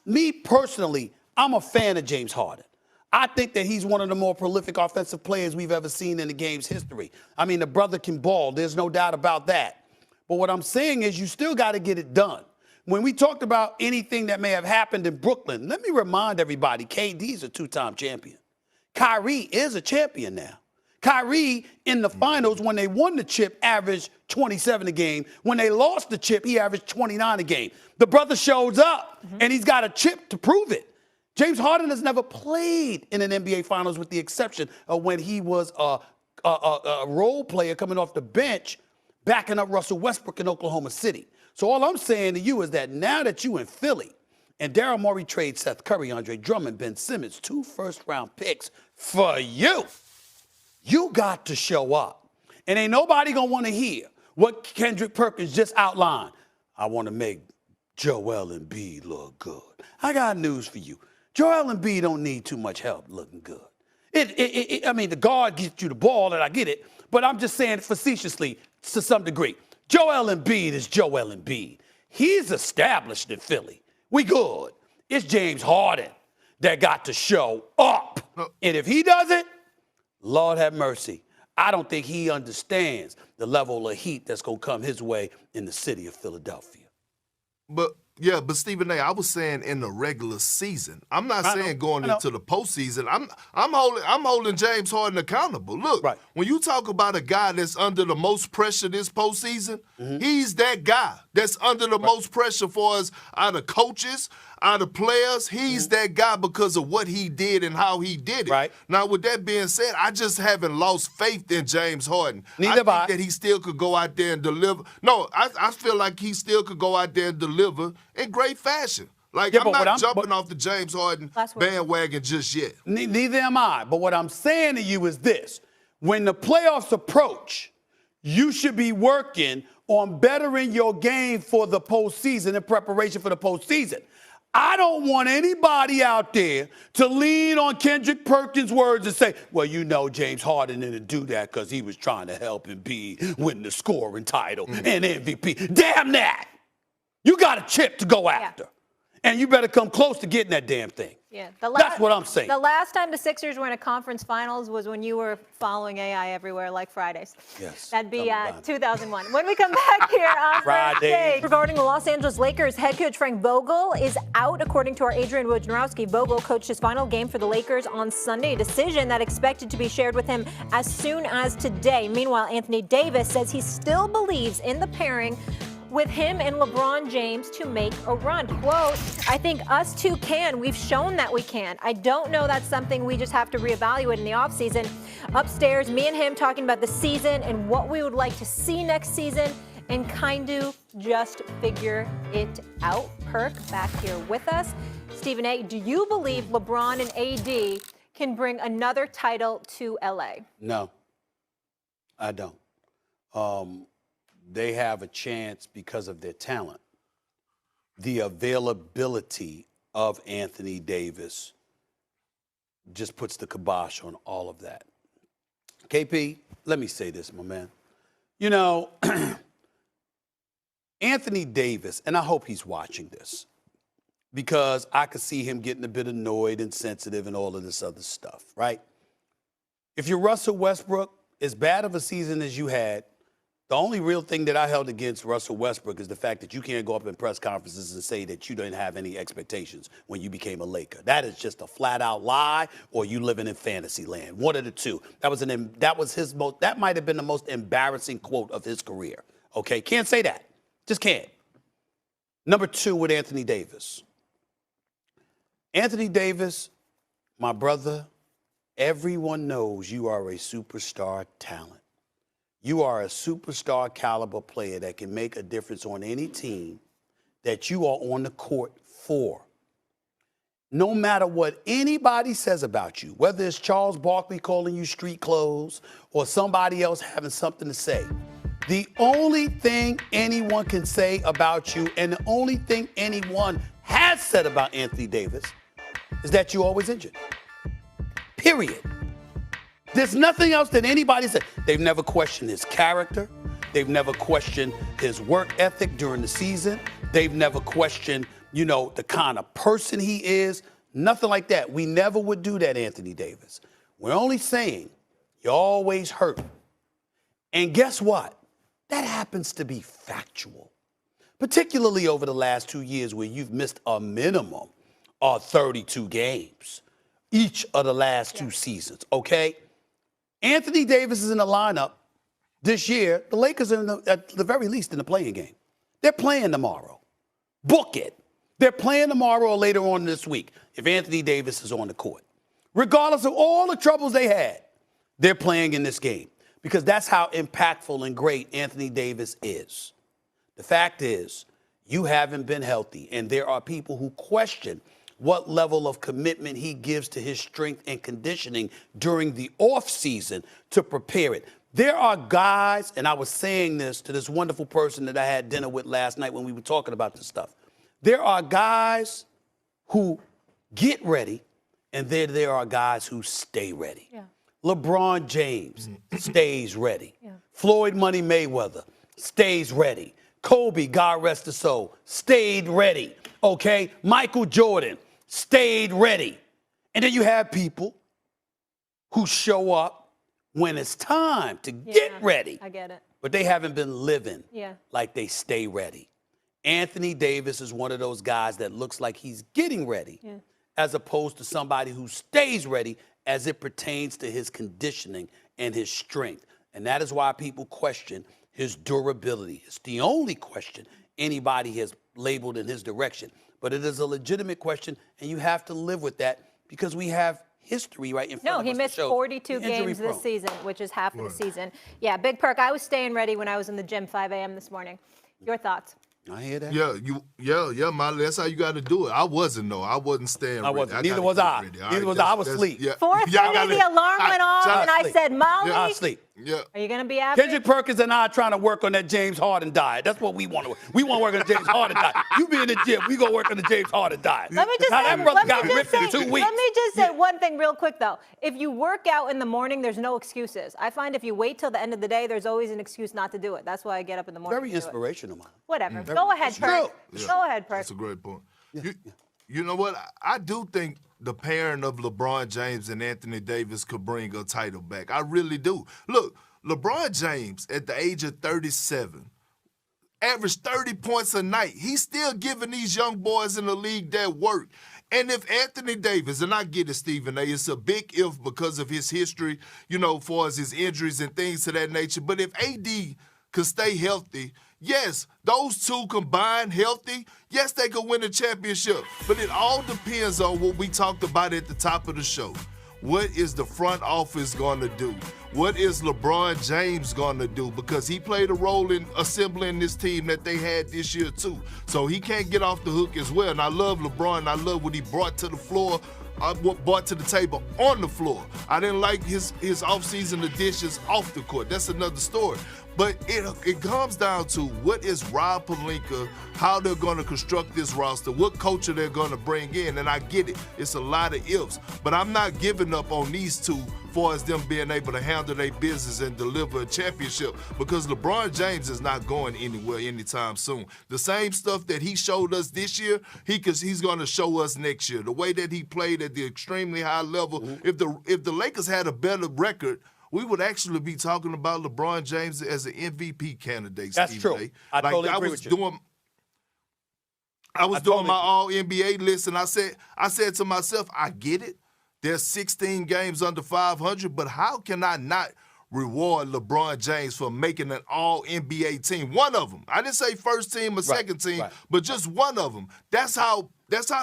Me personally, I'm a fan of James Harden. I think that he's one of the more prolific offensive players we've ever seen in the game's history. I mean, the brother can ball. There's no doubt about that. But what I'm saying is you still got to get it done. When we talked about anything that may have happened in Brooklyn, let me remind everybody, KD's a 2-time champion. Kyrie is a champion now. Kyrie, in the finals, when they won the chip, averaged 27 a game. When they lost the chip, he averaged 29 a game. The brother shows up, and he's got a chip to prove it. James Harden has never played in an NBA Finals with the exception of when he was a role player coming off the bench backing up Russell Westbrook in Oklahoma City. So all I'm saying to you is that now that you in Philly and Daryl Morey trades Seth Curry, Andre Drummond, Ben Simmons, 2 first-round picks for you, you got to show up. And ain't nobody going to want to hear what Kendrick Perkins just outlined. I want to make Joel Embiid look good. I got news for you. Joel Embiid don't need too much help looking good. I mean, the guard gets you the ball, and I get it, but I'm just saying facetiously to some degree. Joel Embiid is Joel Embiid. He's established in Philly. We good. It's James Harden that got to show up. And if he doesn't, Lord have mercy. I don't think he understands the level of heat that's going to come his way in the city of Philadelphia. But Yeah, but Stephen A., I was saying in the regular season. I'm not saying going into the postseason. I'm holding James Harden accountable. Look, Right. when you talk about a guy that's under the most pressure this postseason, he's that guy that's under the most pressure for us out of coaches, out of players. He's that guy because of what he did and how he did it. Right. Now, with that being said, I just haven't lost faith in James Harden. Neither have I. think that he still could go out there and deliver. No, I feel like he still could go out there and deliver in great fashion. Like, Yeah, I'm but not jumping off the James Harden Last word. bandwagon just yet. Neither am I. But what I'm saying to you is this. When the playoffs approach, you should be working on bettering your game for the postseason in preparation for the postseason. I don't want anybody out there to lean on Kendrick Perkins' words and say, well, you know, James Harden didn't do that because he was trying to help Embiid win the scoring title and MVP. Damn that. You got a chip to go after. And you better come close to getting that damn thing. Yeah, That's what I'm saying. The last time the Sixers were in a conference finals was when you were following AI everywhere like Fridays. Yes. That'd be Tell me about it. 2001. When we come back here on Fridays. Thursday, regarding the Los Angeles Lakers, head coach Frank Vogel is out, according to our Adrian Wojnarowski. Vogel coached his final game for the Lakers on Sunday, a decision that expected to be shared with him as soon as today. Meanwhile, Anthony Davis says he still believes in the pairing with him and LeBron James to make a run. Quote, I think us two can. We've shown that we can. I don't know that's something we just have to reevaluate in the offseason. Upstairs, me and him talking about the season and what we would like to see next season and kind of just figure it out. Perk back here with us. Stephen A., do you believe LeBron and AD can bring another title to LA? No, I don't. They have a chance because of their talent. The availability of Anthony Davis just puts the kibosh on all of that. KP, let me say this, my man. You know, Anthony Davis, and I hope he's watching this, because I could see him getting a bit annoyed and sensitive and all of this other stuff, right? If you're Russell Westbrook, as bad of a season as you had, the only real thing that I held against Russell Westbrook is the fact that you can't go up in press conferences and say that you didn't have any expectations when you became a Laker. That is just a flat-out lie, or you living in fantasy land. One of the two. That might have been the most embarrassing quote of his career. Okay, can't say that. Just can't. Number two with Anthony Davis. Anthony Davis, my brother, everyone knows you are a superstar talent. You are a superstar caliber player that can make a difference on any team that you are on the court for. No matter what anybody says about you, whether it's Charles Barkley calling you street clothes or somebody else having something to say, the only thing anyone can say about you and the only thing anyone has said about Anthony Davis is that you're always injured. Period. There's nothing else that anybody said. They've never questioned his character. They've never questioned his work ethic during the season. They've never questioned, the kind of person he is. Nothing like that. We never would do that, Anthony Davis. We're only saying you're always hurt. And guess what? That happens to be factual, particularly over the last 2 years where you've missed a minimum of 32 games each of the last two seasons, okay? Anthony Davis is in the lineup this year. The Lakers are, at the very least, in the playing game. They're playing tomorrow. Book it. They're playing tomorrow or later on this week if Anthony Davis is on the court. Regardless of all the troubles they had, they're playing in this game because that's how impactful and great Anthony Davis is. The fact is, you haven't been healthy, and there are people who question what level of commitment he gives to his strength and conditioning during the offseason to prepare it. There are guys, and I was saying this to this wonderful person that I had dinner with last night when we were talking about this stuff. There are guys who get ready, and there are guys who stay ready. Yeah. LeBron James stays ready. Yeah. Floyd Money Mayweather stays ready. Kobe, God rest his soul, stayed ready. Okay? Michael Jordan stayed ready. And then you have people who show up when it's time to get ready. I get it. But they haven't been living like they stay ready. Anthony Davis is one of those guys that looks like he's getting ready, as opposed to somebody who stays ready as it pertains to his conditioning and his strength. And that is why people question his durability. It's the only question anybody has labeled in his direction. But it is a legitimate question, and you have to live with that because we have history right in front of us. No, he missed 42 games this season, which is half of the season. Yeah, big perk. I was staying ready when I was in the gym 5 a.m. this morning. Your thoughts? I hear that. Yeah, Molly. That's how you got to do it. I wasn't though. I wasn't staying. I wasn't. Ready. Neither was I. Neither was I. I was asleep. 4:30, the alarm went off, and I said, Molly, I was asleep. Yeah. Are you going to be happy? Kendrick Perkins and I are trying to work on that James Harden diet. That's what we want to. We want to work on the James Harden diet. You be in the gym. We gonna work on the James Harden diet. Let me just Now, say, that brother got ripped in 2 weeks. Let me just say one thing real quick, though. If you work out in the morning, there's no excuses. I find if you wait till the end of the day, there's always an excuse not to do it. That's why I get up in the morning. Very inspirational, man. Whatever. Go ahead, Perk. Go ahead, Perk. That's a great point. You know what? I do think the pairing of LeBron James and Anthony Davis could bring a title back. I really do. Look, LeBron James, at the age of 37, averaged 30 points a night. He's still giving these young boys in the league that work. And if Anthony Davis, and I get it, Stephen A., it's a big if because of his history, you know, as far as his injuries and things of that nature. But if AD could stay healthy, yes, those two combined healthy, yes, they could win a championship. But it all depends on what we talked about at the top of the show. What is the front office going to do? What is LeBron James going to do? Because he played a role in assembling this team that they had this year too. So he can't get off the hook as well. And I love LeBron. I love what he brought to the floor, brought to the table on the floor. I didn't like his offseason additions off the court. That's another story. But it comes down to what is Rob Pelinka, how they're going to construct this roster, what culture they're going to bring in. And I get it. It's a lot of ifs. But I'm not giving up on these two as far as them being able to handle their business and deliver a championship because LeBron James is not going anywhere anytime soon. The same stuff that he showed us this year, he's going to show us next year. The way that he played at the extremely high level, if the Lakers had a better record, we would actually be talking about LeBron James as an MVP candidate. That's Steve true. A. I totally agree with you. I was doing my All-NBA list, and I said to myself, I get it. There's 16 games under 500, but how can I not reward LeBron James for making an All-NBA team? One of them. I didn't say first team or second team, but just one of them. That's how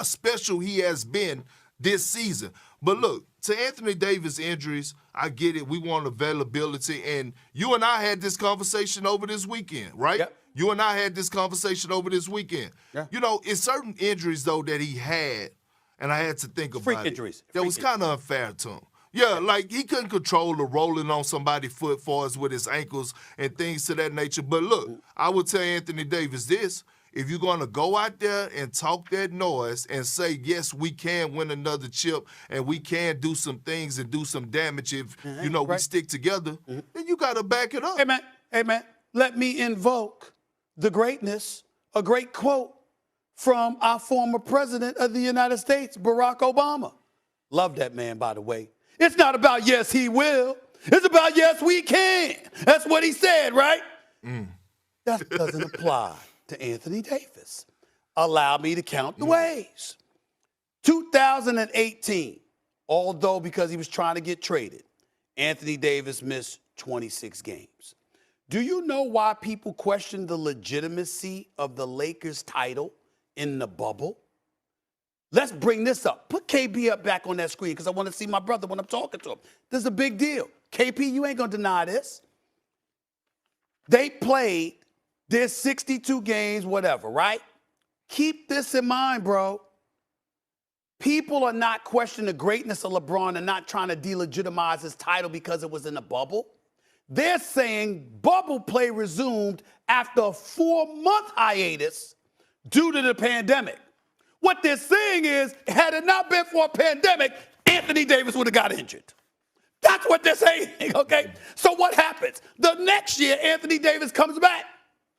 special he has been this season. But look, to Anthony Davis' injuries, I get it. We want availability. And you and I had this conversation over this weekend, right? Yep. You and I had this conversation over this weekend. Yeah. You know, it's certain injuries, though, that he had, and I had to think about Freak it. injuries. That was kind of unfair to him. Yeah, like he couldn't control the rolling on somebody's foot far as with his ankles and things to that nature. But look, I would tell Anthony Davis this. If you're going to go out there and talk that noise and say, yes, we can win another chip and we can do some things and do some damage if, we stick together, then you got to back it up. Hey, man, let me invoke the greatness, a great quote from our former president of the United States, Barack Obama. Love that man, by the way. It's not about yes, he will. It's about yes, we can. That's what he said, right? That doesn't apply to Anthony Davis. Allow me to count the ways. 2018, although because he was trying to get traded, Anthony Davis missed 26 games. Do you know why people question the legitimacy of the Lakers title in the bubble? Let's bring this up. Put KB up back on that screen because I want to see my brother when I'm talking to him. This is a big deal. KP, you ain't going to deny this. They played their 62 games, whatever, right? Keep this in mind, bro. People are not questioning the greatness of LeBron and not trying to delegitimize his title because it was in the bubble. They're saying bubble play resumed after a 4-month hiatus due to the pandemic. What they're saying is, had it not been for a pandemic, Anthony Davis would have got injured. That's what they're saying, okay? So what happens? The next year, Anthony Davis comes back.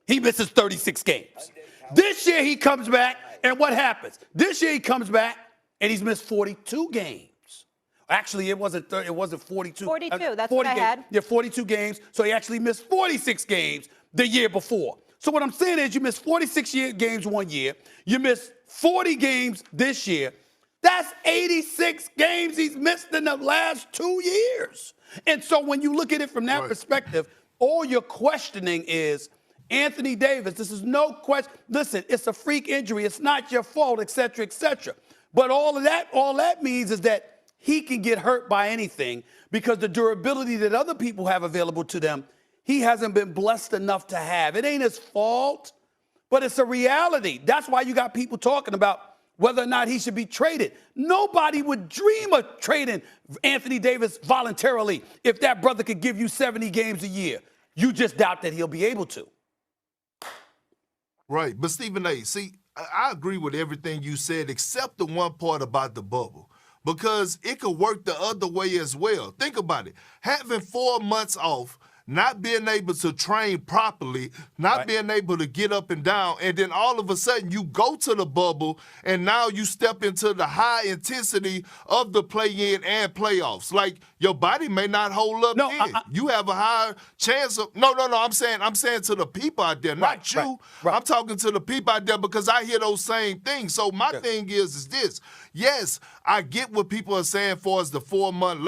He misses 36 games. This year, he comes back, and what happens? This year, he comes back, and he's missed 42 games. Actually, it wasn't 42. 42, that's 40 what I games. had. Yeah, 42 games. So he actually missed 46 games the year before. So what I'm saying is you missed 46 games one year. You missed 40 games this year. That's 86 games he's missed in the last 2 years. And so when you look at it from that perspective, all you're questioning is Anthony Davis. This is no question. Listen, it's a freak injury. It's not your fault, et cetera, et cetera. But all that means is that he can get hurt by anything because the durability that other people have available to them, he hasn't been blessed enough to have. It ain't his fault, but it's a reality. That's why you got people talking about whether or not he should be traded. Nobody would dream of trading Anthony Davis voluntarily if that brother could give you 70 games a year. You just doubt that he'll be able to. Right. But Stephen A., see, I agree with everything you said except the one part about the bubble. Because it could work the other way as well. Think about it. Having 4 months off, not being able to train properly, not being able to get up and down, and then all of a sudden you go to the bubble and now you step into the high intensity of the play-in and playoffs. Like, your body may not hold up then. You have a higher chance of I'm saying to the people out there, not you. Right. I'm talking to the people out there because I hear those same things. So my thing is this. Yes, I get what people are saying for as the 4-month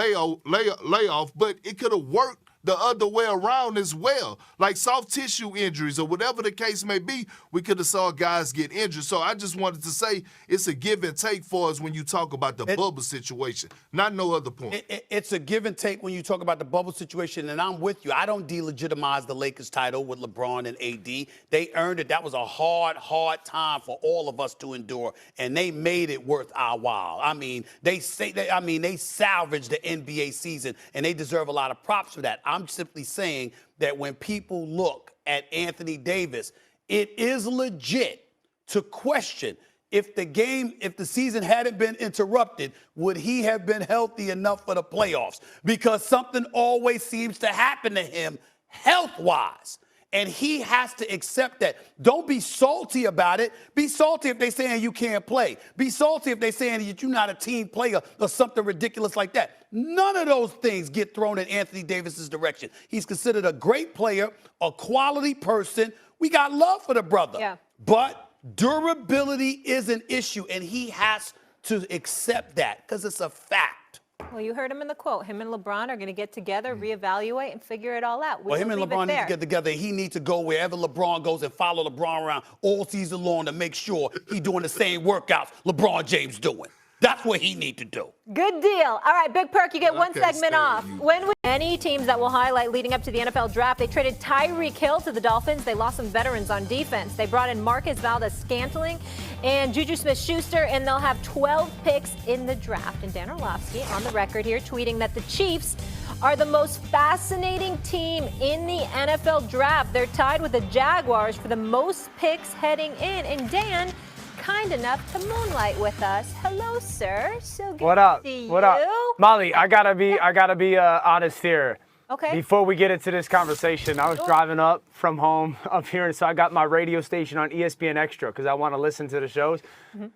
layoff, but it could have worked the other way around as well. Like soft tissue injuries or whatever the case may be, we could have saw guys get injured. So I just wanted to say it's a give and take for us when you talk about the bubble situation, not no other point. It's a give and take when you talk about the bubble situation, and I'm with you. I don't delegitimize the Lakers title with LeBron and AD. They earned it. That was a hard time for all of us to endure, and they made it worth our while. I mean, they salvaged the NBA season, and they deserve a lot of props for that. I'm simply saying that when people look at Anthony Davis, it is legit to question if the season hadn't been interrupted, would he have been healthy enough for the playoffs? Because something always seems to happen to him health-wise. And he has to accept that. Don't be salty about it. Be salty if they're saying you can't play. Be salty if they're saying that you're not a team player or something ridiculous like that. None of those things get thrown in Anthony Davis's direction. He's considered a great player, a quality person. We got love for the brother. Yeah. But durability is an issue, and he has to accept that because it's a fact. Well, you heard him in the quote. Him and LeBron are going to get together, reevaluate, and figure it all out. Well, him and LeBron need to get together. He needs to go wherever LeBron goes and follow LeBron around all season long to make sure he's doing the same workouts LeBron James doing. That's what he need to do. Good deal. All right, Big Perk, you get one segment off. Any teams that will highlight leading up to the NFL draft, they traded Tyreek Hill to the Dolphins. They lost some veterans on defense. They brought in Marcus Valdez-Scantling and Juju Smith-Schuster, and they'll have 12 picks in the draft. And Dan Orlovsky on the record here tweeting that the Chiefs are the most fascinating team in the NFL draft. They're tied with the Jaguars for the most picks heading in. And Dan, kind enough to moonlight with us. Hello, sir. So good to see you. What up? Molly, I gotta be honest here. Okay. Before we get into this conversation, I was driving up from home up here, and so I got my radio station on ESPN Extra because I want to listen to the shows. Mm-hmm.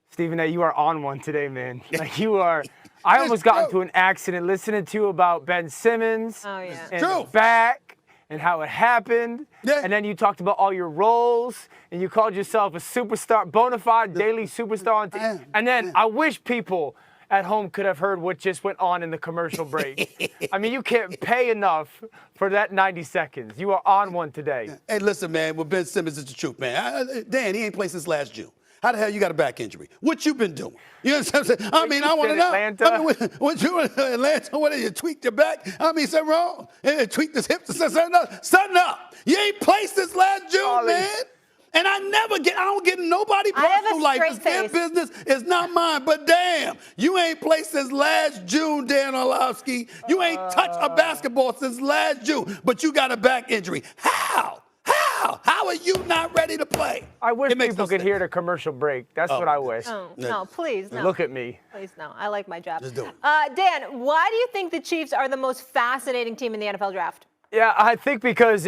Stephen A., you are on one today, man. Like you are. I almost got into an accident listening to you about Ben Simmons and the back and how it happened. Yeah. And then you talked about all your roles, and you called yourself a superstar, bona fide daily superstar. And then I wish people at home could have heard what just went on in the commercial break. I mean, you can't pay enough for that 90 seconds. You are on one today. Hey, listen, man, with Ben Simmons is the truth, man. Dan, he ain't played since last June. How the hell you got a back injury? What you been doing? You know what I'm saying? I mean, I want to know. Atlanta? I mean, what you in Atlanta? What, you tweaked your back? I mean, something wrong? Tweaked his hips? Something up. You ain't played since last June, man. And I don't get nobody personal life. It's their business. It's not mine. But damn, you ain't played since last June, Dan Orlovsky. You ain't touched a basketball since last June, but you got a back injury. How? How are you not ready to play? I wish people could hear the commercial break. That's what I wish. Oh, no, please, no. Look at me. Please, no. I like my job. Just do it. Dan, why do you think the Chiefs are the most fascinating team in the NFL draft? Yeah, I think because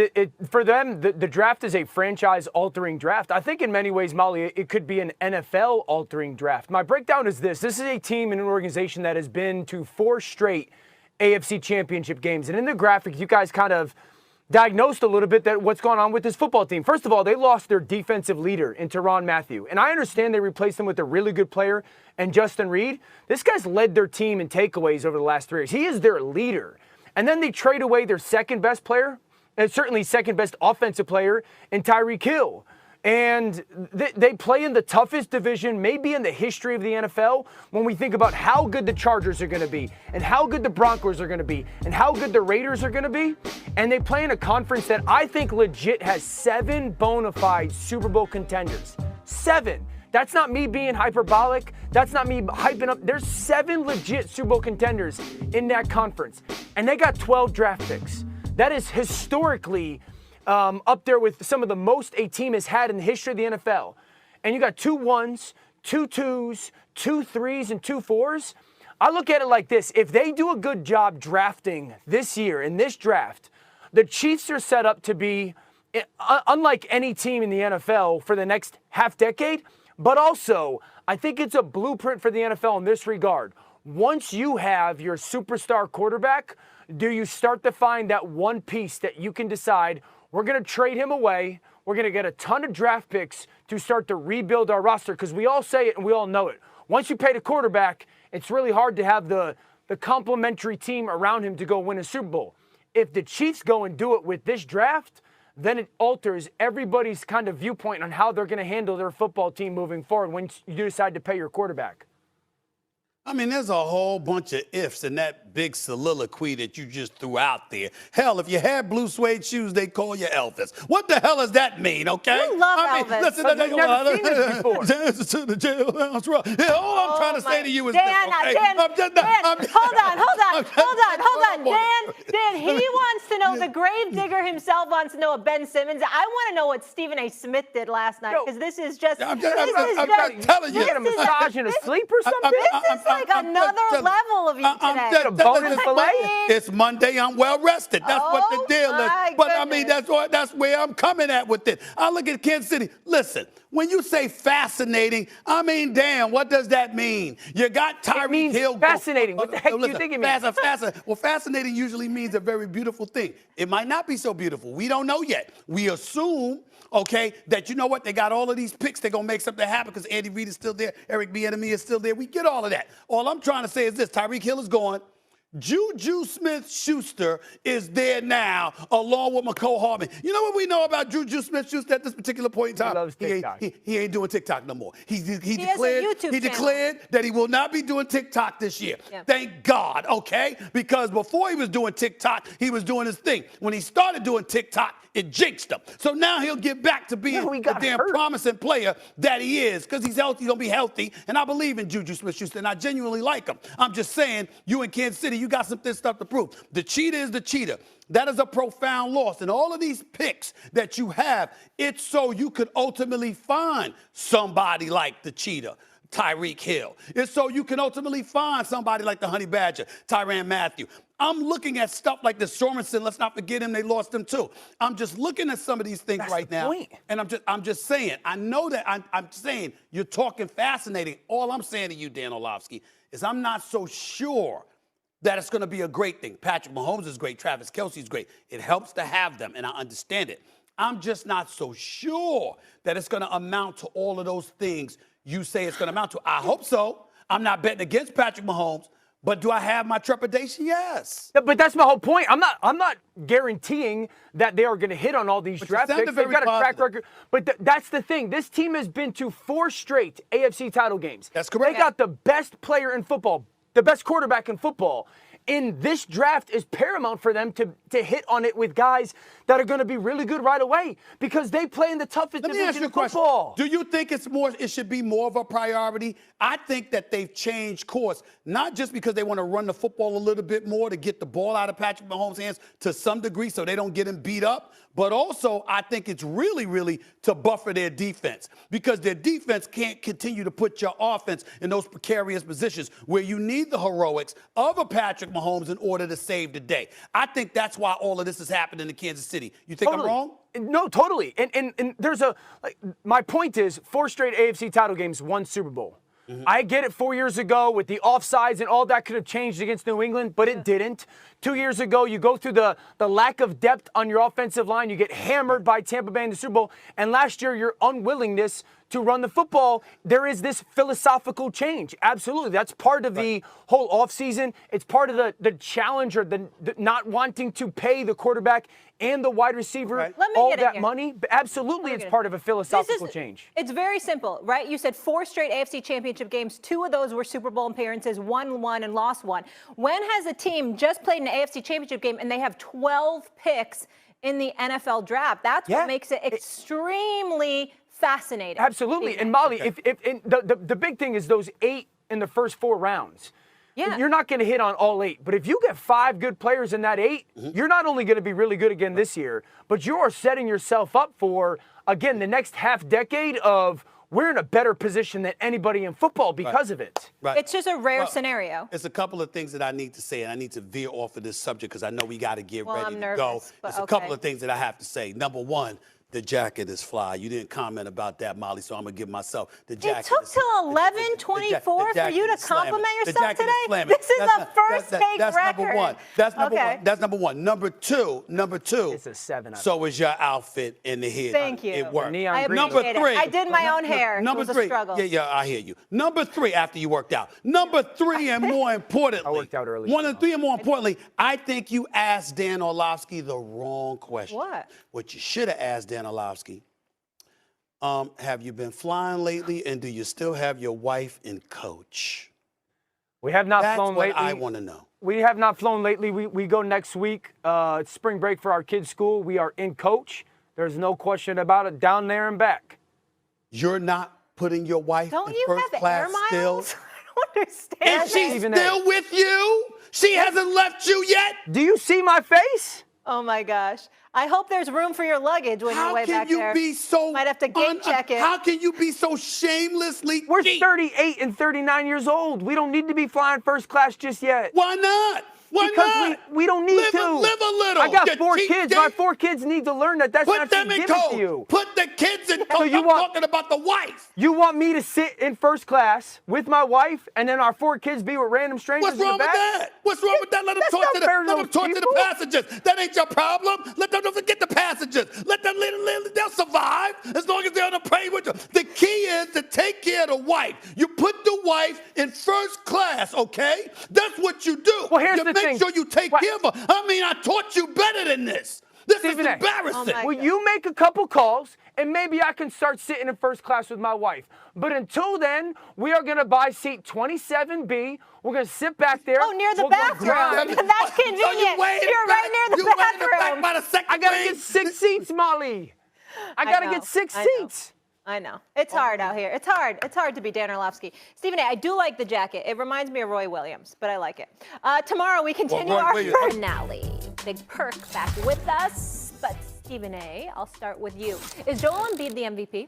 for them, the draft is a franchise-altering draft. I think in many ways, Molly, it could be an NFL-altering draft. My breakdown is this. This is a team and an organization that has been to 4 straight AFC championship games. And in the graphic, you guys kind of diagnosed a little bit that what's going on with this football team. First of all, they lost their defensive leader in Tyrann Mathieu. And I understand they replaced him with a really good player and Justin Reed. This guy's led their team in takeaways over the last 3 years. He is their leader. And then they trade away their second best player, and certainly second best offensive player in Tyreek Hill. And they play in the toughest division maybe in the history of the NFL when we think about how good the Chargers are going to be and how good the Broncos are going to be and how good the Raiders are going to be. And they play in a conference that I think legit has 7 bona fide Super Bowl contenders. 7. That's not me being hyperbolic. That's not me hyping up. There's 7 legit Super Bowl contenders in that conference. And they got 12 draft picks. That is historically up there with some of the most a team has had in the history of the NFL. And you got 2 1s, 2 2s, 2 3s, and 2 4s. I look at it like this. If they do a good job drafting this year in this draft, the Chiefs are set up to be unlike any team in the NFL for the next half decade. But also, I think it's a blueprint for the NFL in this regard. Once you have your superstar quarterback, do you start to find that one piece that you can decide, we're going to trade him away, we're going to get a ton of draft picks to start to rebuild our roster? Because we all say it and we all know it. Once you pay the quarterback, it's really hard to have the complementary team around him to go win a Super Bowl. If the Chiefs go and do it with this draft, then it alters everybody's kind of viewpoint on how they're going to handle their football team moving forward when you decide to pay your quarterback. I mean, there's a whole bunch of ifs in that big soliloquy that you just threw out there. Hell, if you had blue suede shoes, they call you Elvis. What the hell does that mean, okay? You love Elvis. Listen, But you've never seen this before. to the jailhouse rock. Yeah, all I'm trying to say to you is Dan, this, okay? Dan, I'm just, Dan, I'm- hold on. Dan, he wants to know, the grave digger himself wants to know what Ben Simmons. I want to know what Stephen A. Smith did last night, because this is just, I'm this just is telling you. You get a massage and a sleep or something? This is like another level of you today. A bone and fillet? It's Monday. I'm well rested. That's what the Oh, deal is. my But I mean, goodness. that's where I'm coming at with it. I look at Kansas City. Listen, when you say fascinating, I mean, damn, what does that mean? You got Tyreek means Hill. fascinating. What the heck do you think it means? Well, fascinating usually means a very beautiful thing. It might not be so beautiful. We don't know yet. We assume, okay, that you know what? They got all of these picks. They're going to make something happen because Andy Reid is still there. Eric Bieniemy is still there. We get all of that. All I'm trying to say is this. Tyreek Hill is gone. Juju Smith-Schuster is there now, along with McCole Hardman. You know what we know about Juju Smith-Schuster at this particular point in time? He loves TikTok. He ain't doing TikTok no more. He has a declared YouTube channel. declared that he will not be doing TikTok this year. Yeah. Thank God, okay? Because before he was doing TikTok, he was doing his thing. When he started doing TikTok, it jinxed him. So now he'll get back to being he the got damn hurt. promising player that he is, because he's healthy, he's going to be healthy. And I believe in Juju Smith-Schuster, and I genuinely like him. I'm just saying, you in Kansas City, you got some stuff to prove. The cheetah is the cheetah. That is a profound loss. And all of these picks that you have, it's so you could ultimately find somebody like the cheetah, Tyreek Hill. It's so you can ultimately find somebody like the Honey Badger, Tyrann Mathieu. I'm looking at stuff like the Sorensen. Let's not forget him. They lost him too. I'm just looking at some of these things right now. point. And I'm just saying, I know that I'm saying you're talking fascinating. All I'm saying to you, Dan Orlovsky, is I'm not so sure that it's going to be a great thing. Patrick Mahomes is great. Travis Kelce is great. It helps to have them, and I understand it. I'm just not so sure that it's going to amount to all of those things you say it's going to amount to. I hope so. I'm not betting against Patrick Mahomes, but do I have my trepidation? Yes. But that's my whole point. I'm not guaranteeing that they are going to hit on all these But you draft sounded picks. They've very got a track positive. record. But that's the thing. This team has been to 4 straight AFC title games. That's correct. They got the best player in football, the best quarterback in football. And this draft is paramount for them to hit on it with guys that are going to be really good right away, because they play in the toughest Let me ask division you a in question. football. Do you think it should be more of a priority? I think that they've changed course, not just because they want to run the football a little bit more to get the ball out of Patrick Mahomes' hands to some degree so they don't get him beat up, but also I think it's really, really to buffer their defense, because their defense can't continue to put your offense in those precarious positions where you need the heroics of a Patrick Mahomes in order to save the day. I think that's why all of this has happened in Kansas City. You think Totally. I'm wrong? No, totally. And there's my point is 4 straight AFC title games, 1 Super Bowl. I get it 4 years ago with the offsides and all that could have changed against New England, but it didn't. 2 years ago, you go through the lack of depth on your offensive line. You get hammered by Tampa Bay in the Super Bowl. And last year, your unwillingness to run the football, there is this philosophical change. Absolutely. That's part of the whole offseason. It's part of the challenge or the not wanting to pay the quarterback and the wide receiver all that money. But absolutely, it's part of a philosophical change. It's very simple, right? You said 4 straight AFC championship games. 2 of those were Super Bowl appearances, 1 won and lost 1. When has a team just played an AFC championship game and they have 12 picks in the NFL draft? That's what makes it extremely fascinating. Absolutely. And Molly, if the big thing is those 8 in the first 4 rounds. Yeah. You're not going to hit on all 8. But if you get 5 good players in that 8, you're not only going to be really good again this year, but you are setting yourself up for, again, the next half decade of we're in a better position than anybody in football because of it. Right. It's just a rare scenario. It's a couple of things that I need to say, and I need to veer off of this subject because I know we got to get ready I'm to nervous, go. but There's a couple of things that I have to say. Number one, the jacket is fly. You didn't comment about that, Molly, so I'm going to give myself the jacket. It took till 11:24 for you to compliment yourself today? This is a first take That's record. number one. That's number one. That's number one. Number two. It's a 7 out of 10. So is your outfit in the head. Thank you. It worked. I appreciate it. I did my own hair. Number it was three. a struggle. Yeah, I hear you. Number 3, after you worked out. Number 3, and more importantly. I worked out early. 1 and 3, and more importantly, I think you asked Dan Orlovsky the wrong question. What? What you should have asked Dan Orlovsky, have you been flying lately, and do you still have your wife and coach? We have not flown lately. That's what I want to know. We have not flown lately. We go next week. It's spring break for our kids' school. We are in coach. There's no question about it. Down there and back. You're not putting your wife Don't in you first have class air miles? still? I don't understand. Is she still with you? She hasn't left you yet? Do you see my face? Oh my gosh. I hope there's room for your luggage when you're way back there. How can you be so... Might have to gate check it. How can you be so shamelessly We're cheap? 38 and 39 years old. We don't need to be flying first class just yet. Why not? Why because not? We don't need to. Live a little. I got You 4 cheap kids. date. My 4 kids need to learn that that's Put not them in given to code. you. Put the kids in code. So I'm talking about the wife. You want me to sit in first class with my wife and then our 4 kids be with random strangers What's wrong in the with back? that? What's wrong with that? Let them That's talk not to the, fair to let them those talk to the people. passengers. That ain't your problem. Let them don't forget the passengers. Let them they'll survive as long as they're on the plane with you. The key is to take care of the wife. You put the wife in first class, okay? That's what you do. Well, here's you the make thing. sure you take care of her. I mean, I taught you better than this. This is Stephen A. embarrassing. Oh, Will you make a couple calls and maybe I can start sitting in first class with my wife? But until then, we are going to buy seat 27B. We're going to sit back there. Oh, near the We're gonna bathroom. grind. That's convenient. You're right near the bathroom. I got to get 6 seats, Molly. I got to get 6 seats. I know. It's hard out here. It's hard. It's hard to be Dan Orlovsky. Stephen A., I do like the jacket. It reminds me of Roy Williams, but I like it. Tomorrow we continue Roy our Williams. finale. Big Perk back with us. But Stephen A., I'll start with you. Is Joel Embiid the MVP?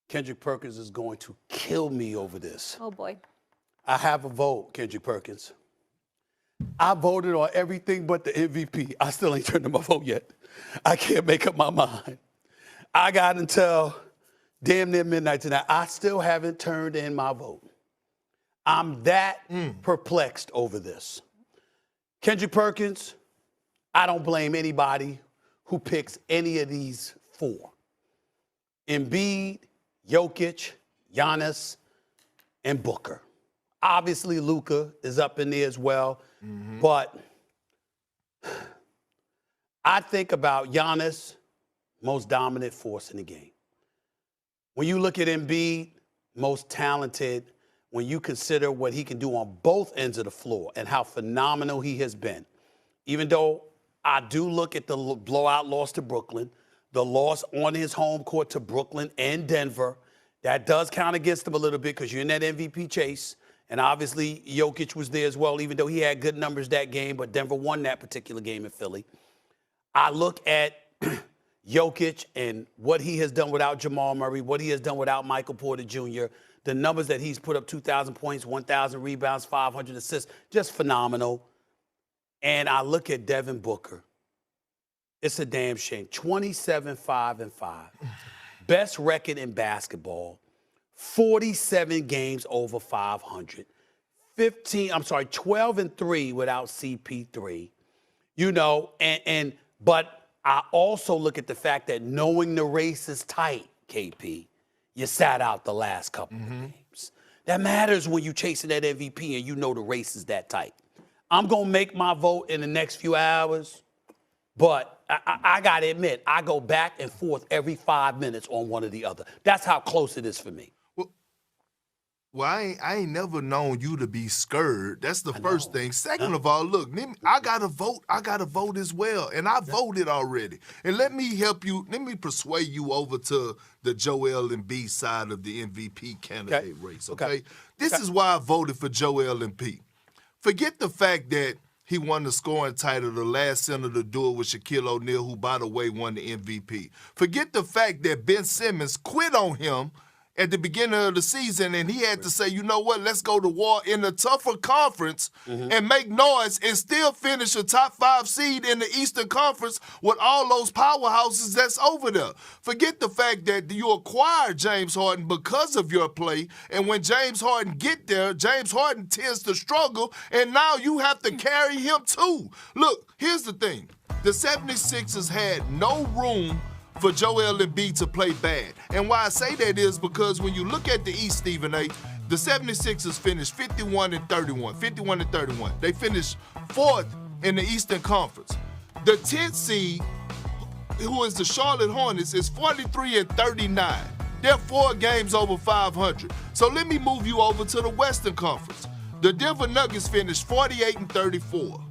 Kendrick Perkins is going to kill me over this. Oh, boy. I have a vote, Kendrick Perkins. I voted on everything but the MVP. I still ain't turned in my vote yet. I can't make up my mind. I got until damn near midnight tonight. I still haven't turned in my vote. I'm that perplexed over this. Kendrick Perkins, I don't blame anybody who picks any of these 4. Embiid, Jokic, Giannis, and Booker. Obviously, Luka is up in there as well. But I think about Giannis, most dominant force in the game. When you look at Embiid, most talented, when you consider what he can do on both ends of the floor and how phenomenal he has been. Even though I do look at the blowout loss to Brooklyn, the loss on his home court to Brooklyn and Denver, that does count against him a little bit because you're in that MVP chase. And obviously, Jokic was there as well, even though he had good numbers that game, but Denver won that particular game in Philly. I look at Jokic and what he has done without Jamal Murray, what he has done without Michael Porter Jr., the numbers that he's put up, 2,000 points, 1,000 rebounds, 500 assists, just phenomenal. And I look at Devin Booker. It's a damn shame. 27-5-5. Best record in basketball. 47 games over 500. 12-3 without CP3. You know, but I also look at the fact that knowing the race is tight, KP, you sat out the last couple of games. That matters when you're chasing that MVP and you know the race is that tight. I'm going to make my vote in the next few hours, but I got to admit, I go back and forth every 5 minutes on one or the other. That's how close it is for me. Well, I ain't never known you to be scared. That's the first thing. Second of all, look, I got to vote. I got to vote as well, and I voted already. And let me help you. Let me persuade you over to the Joel Embiid side of the MVP candidate race, okay? This is why I voted for Joel Embiid. Forget the fact that he won the scoring title, the last center to do it with Shaquille O'Neal, who, by the way, won the MVP. Forget the fact that Ben Simmons quit on him at the beginning of the season, and he had to say, you know what, let's go to war in a tougher conference and make noise and still finish a top 5 seed in the Eastern Conference with all those powerhouses that's over there. Forget the fact that you acquired James Harden because of your play, and when James Harden get there, James Harden tends to struggle, and now you have to carry him too. Look, here's the thing. The 76ers had no room for Joel Embiid to play bad. And why I say that is because when you look at the East, Stephen A., the 76ers finished 51-31. They finished 4th in the Eastern Conference. The 10th seed, who is the Charlotte Hornets, is 43-39. They're 4 games over 500. So let me move you over to the Western Conference. The Denver Nuggets finished 48-34.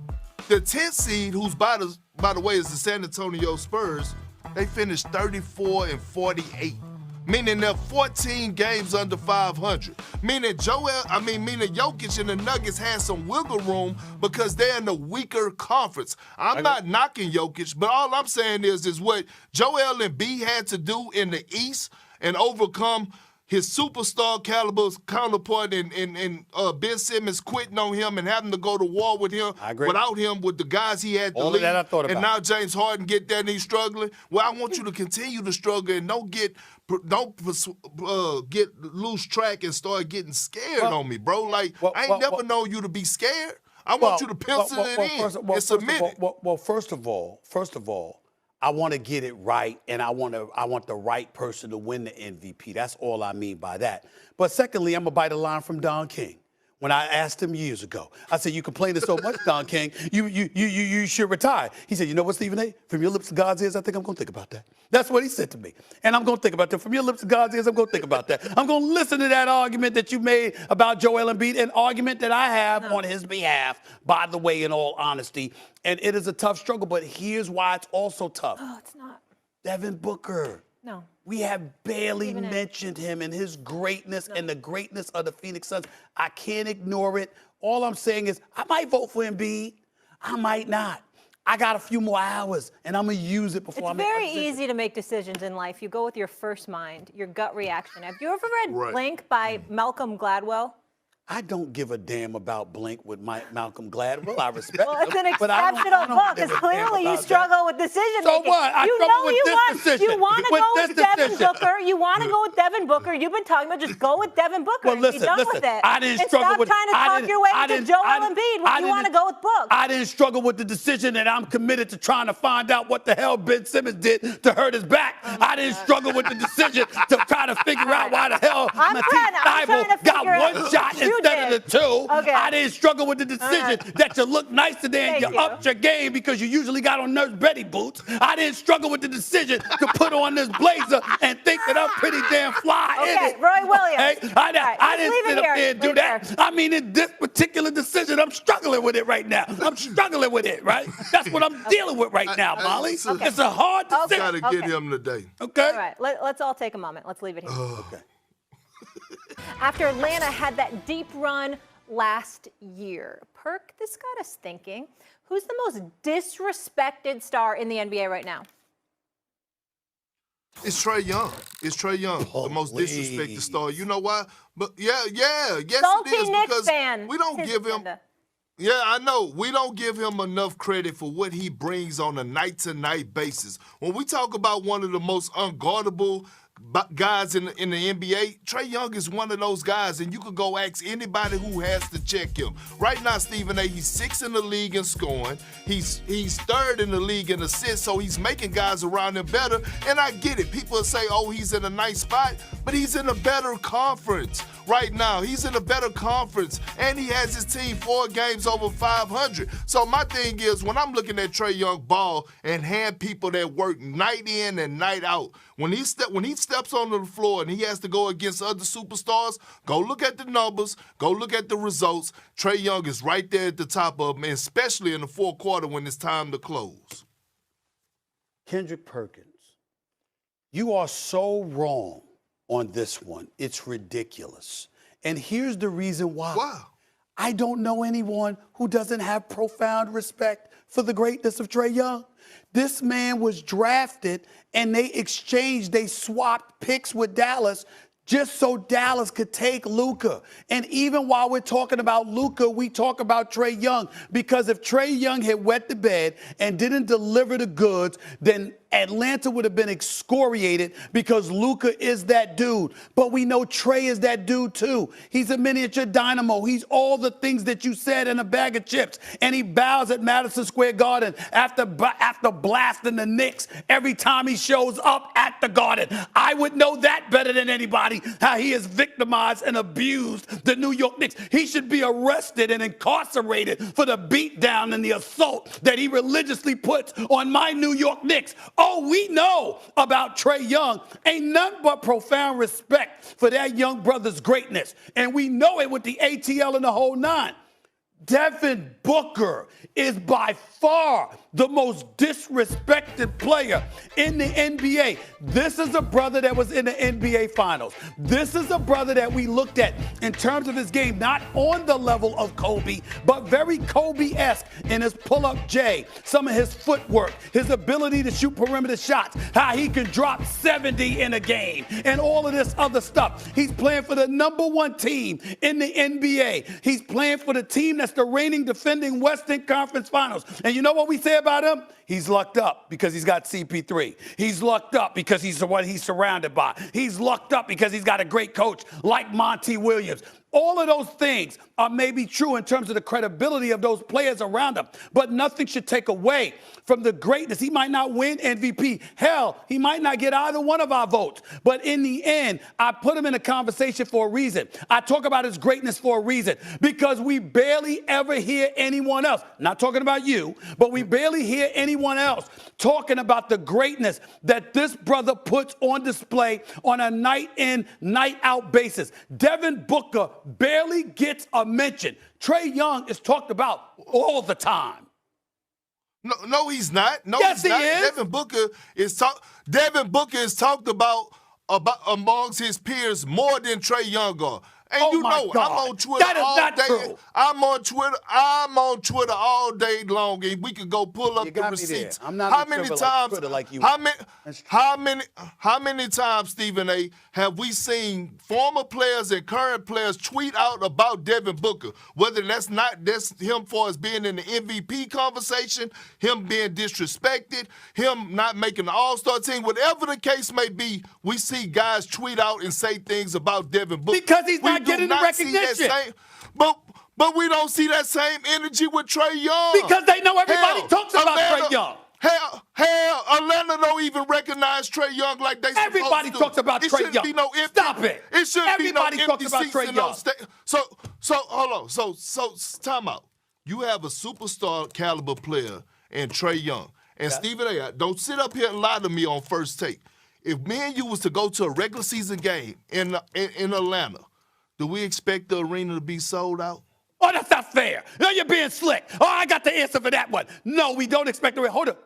The 10th seed, who's by the way is the San Antonio Spurs, they finished 34-48, meaning they're 14 games under 500. Meaning Jokic and the Nuggets had some wiggle room because they're in the weaker conference. I'm not knocking Jokic, but all I'm saying is what Joel Embiid had to do in the East and overcome his superstar caliber counterpart and Ben Simmons quitting on him and having to go to war with him without him with the guys he had to All lead. of that I thought about. And now James Harden get that and he's struggling. Well, I want you to continue to struggle and don't lose track and start getting scared on me, bro. Like I ain't never known you to be scared. I want you to pencil it in and submit it. First of all, I want to get it right, and I want the right person to win the MVP. That's all I mean by that. But secondly, I'm going to bite a line from Don King. When I asked him years ago, I said, you complain so much, Don King, you should retire. He said, you know what, Stephen A., from your lips to God's ears, I think I'm going to think about that. That's what he said to me. And I'm going to think about that. From your lips to God's ears, I'm going to think about that. I'm going to listen to that argument that you made about Joel Embiid, an argument that I have on his behalf, by the way, in all honesty. And it is a tough struggle, but here's why it's also tough. Oh, it's not. Devin Booker. No. We have barely mentioned him and his greatness and the greatness of the Phoenix Suns. I can't ignore it. All I'm saying is I might vote for Embiid. I might not. I got a few more hours, and I'm going to use it before I make my decision. It's very easy to make decisions in life. You go with your first mind, your gut reaction. Have you ever read Blink by Malcolm Gladwell? I don't give a damn about Blink with Malcolm Gladwell. I respect Well, it's an him, but I exceptional don't book give because a damn clearly you about struggle with decision So making. what? I You struggle know with you this want. decision. You want to With go this with Devin decision. Booker. You want to go with Devin Booker. You've been talking about just go with Devin Booker Well, and listen, be done with it. I didn't and struggle stop with. trying to talk your way into Joel Embiid when you want to go with Book. I didn't struggle with the decision, and I'm committed to trying to find out what the hell Ben Simmons did to hurt his back. I didn't struggle with the decision to try to figure out why the hell Matisse Thybulle got one shot instead of the two. Okay. I didn't struggle with the decision that you look nice today and you upped your game because you usually got on Nurse Betty boots. I didn't struggle with the decision to put on this blazer and think that I'm pretty damn fly in it. Roy Williams. Okay? I didn't sit up there and do that. I mean, in this particular decision, I'm struggling with it right now. I'm struggling with it, right? That's what I'm dealing with right now, Molly. It's a hard decision. Got to get him today. Okay? All right, let's all take a moment. Let's leave it here. Okay. After Atlanta had that deep run last year, Perk, this got us thinking, who's the most disrespected star in the NBA right now? It's Trae Young. It's Trae Young, the most disrespected star. You know why? But yes, Salty it is Knicks because fan. we don't give him. Yeah, I know. We don't give him enough credit for what he brings on a night-to-night basis. When we talk about one of the most unguardable guys in the NBA, Trae Young is one of those guys, and you could go ask anybody who has to check him. Right now, Stephen A., he's 6th in the league in scoring. He's 3rd in the league in assists, so he's making guys around him better. And I get it. People say, oh, he's in a nice spot, but he's in a better conference right now. He's in a better conference, and he has his team 4 games over 500. So my thing is, when I'm looking at Trae Young ball and have people that work night in and night out, when he steps onto the floor and he has to go against other superstars, go look at the numbers, go look at the results. Trae Young is right there at the top of them, especially in the fourth quarter when it's time to close. Kendrick Perkins, you are so wrong on this one. It's ridiculous. And here's the reason why. Wow. I don't know anyone who doesn't have profound respect for the greatness of Trae Young. This man was drafted and they swapped picks with Dallas just so Dallas could take Luka. And even while we're talking about Luka, we talk about Trae Young, because if Trae Young had wet the bed and didn't deliver the goods, then Atlanta would have been excoriated, because Luka is that dude. But we know Trae is that dude too. He's a miniature dynamo. He's all the things that you said in a bag of chips. And he bows at Madison Square Garden after blasting the Knicks every time he shows up at the Garden. I would know that better than anybody, how he has victimized and abused the New York Knicks. He should be arrested and incarcerated for the beatdown and the assault that he religiously puts on my New York Knicks. All we know about Trae Young ain't nothing but profound respect for that young brother's greatness. And we know it with the ATL and the whole nine. Devin Booker is by far the most disrespected player in the NBA. This is a brother that was in the NBA Finals. This is a brother that we looked at in terms of his game, not on the level of Kobe, but very Kobe-esque in his pull-up J, some of his footwork, his ability to shoot perimeter shots, how he can drop 70 in a game, and all of this other stuff. He's playing for the #1 team in the NBA. He's playing for the team that's the reigning defending Western Conference Finals. And you know what we say about him? He's lucked up because he's got CP3. He's lucked up because he's what he's surrounded by. He's lucked up because he's got a great coach like Monty Williams. All of those things are maybe true in terms of the credibility of those players around him, but nothing should take away from the greatness. He might not win MVP. Hell, he might not get either one of our votes. But in the end, I put him in a conversation for a reason. I talk about his greatness for a reason, because we barely ever hear anyone else, not talking about you, but we barely hear anyone else talking about the greatness that this brother puts on display on a night in, night out basis. Devin Booker barely gets a mention. Trae Young is talked about all the time. No, he's not. No, yes, he's not. He is. Devin Booker is talked about amongst his peers more than Trae Young are. And oh you know, God. I'm on Twitter that is all not day. True. I'm on Twitter all day long, and we could go pull up the receipts. I'm not how many times? Twitter like you. How many times, Stephen A., have we seen former players and current players tweet out about Devin Booker? Whether that's him for us being in the MVP conversation, him being disrespected, him not making the All-Star team, whatever the case may be, we see guys tweet out and say things about Devin Booker. Because he's not getting the recognition. But we don't see that same energy with Trae Young. Because they know everybody talks about Trae Young. Hell, Atlanta don't even recognize Trae Young like they supposed to. Everybody talks about Trae Young. Be no empty, Stop it. It shouldn't Everybody be no talks empty about seats Trae in Young. those So hold on. So time out. You have a superstar caliber player in Trae Young. And Stephen A., don't sit up here and lie to me on First Take. If me and you was to go to a regular season game in Atlanta, do we expect the arena to be sold out? Oh, that's not fair. No, you're being slick. Oh, I got the answer for that one. No, we don't expect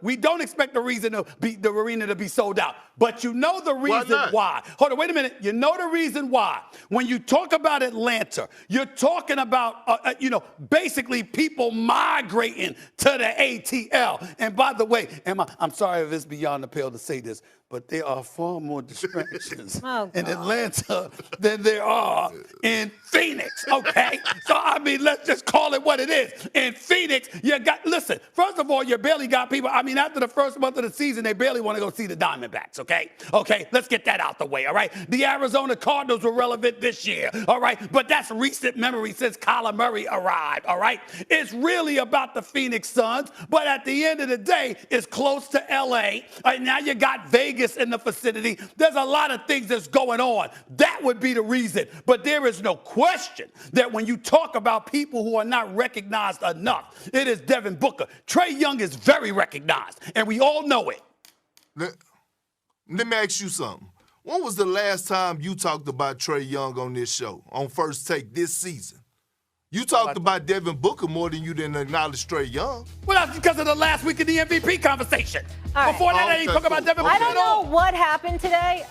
we don't expect the arena to be sold out. But you know the reason why. Hold on, wait a minute. You know the reason why. When you talk about Atlanta, you're talking about basically people migrating to the ATL. And by the way, I'm sorry if it's beyond the pale to say this, but there are far more distractions Oh, in God. Atlanta than there are in Phoenix, okay? So, I mean, let's just call it what it is. In Phoenix, listen, first of all, you barely got people. I mean, after the first month of the season, they barely want to go see the Diamondbacks, okay? Okay, let's get that out the way, all right? The Arizona Cardinals were relevant this year, all right? But that's recent memory since Kyler Murray arrived, all right? It's really about the Phoenix Suns, but at the end of the day, it's close to L.A. All right, now you got Vegas in the vicinity. There's a lot of things that's going on. That would be the reason. But there is no question that when you talk about people who are not recognized enough, it is Devin Booker. Trae Young is very recognized, and we all know it. Let me ask you something. When was the last time you talked about Trae Young on this show, on First Take this season? You talked about Devin Booker more than you didn't acknowledge Trae Young. Well, that's because of the last week of the MVP conversation. All right. Before that, I didn't talk about Devin Booker I don't at all. know what happened today.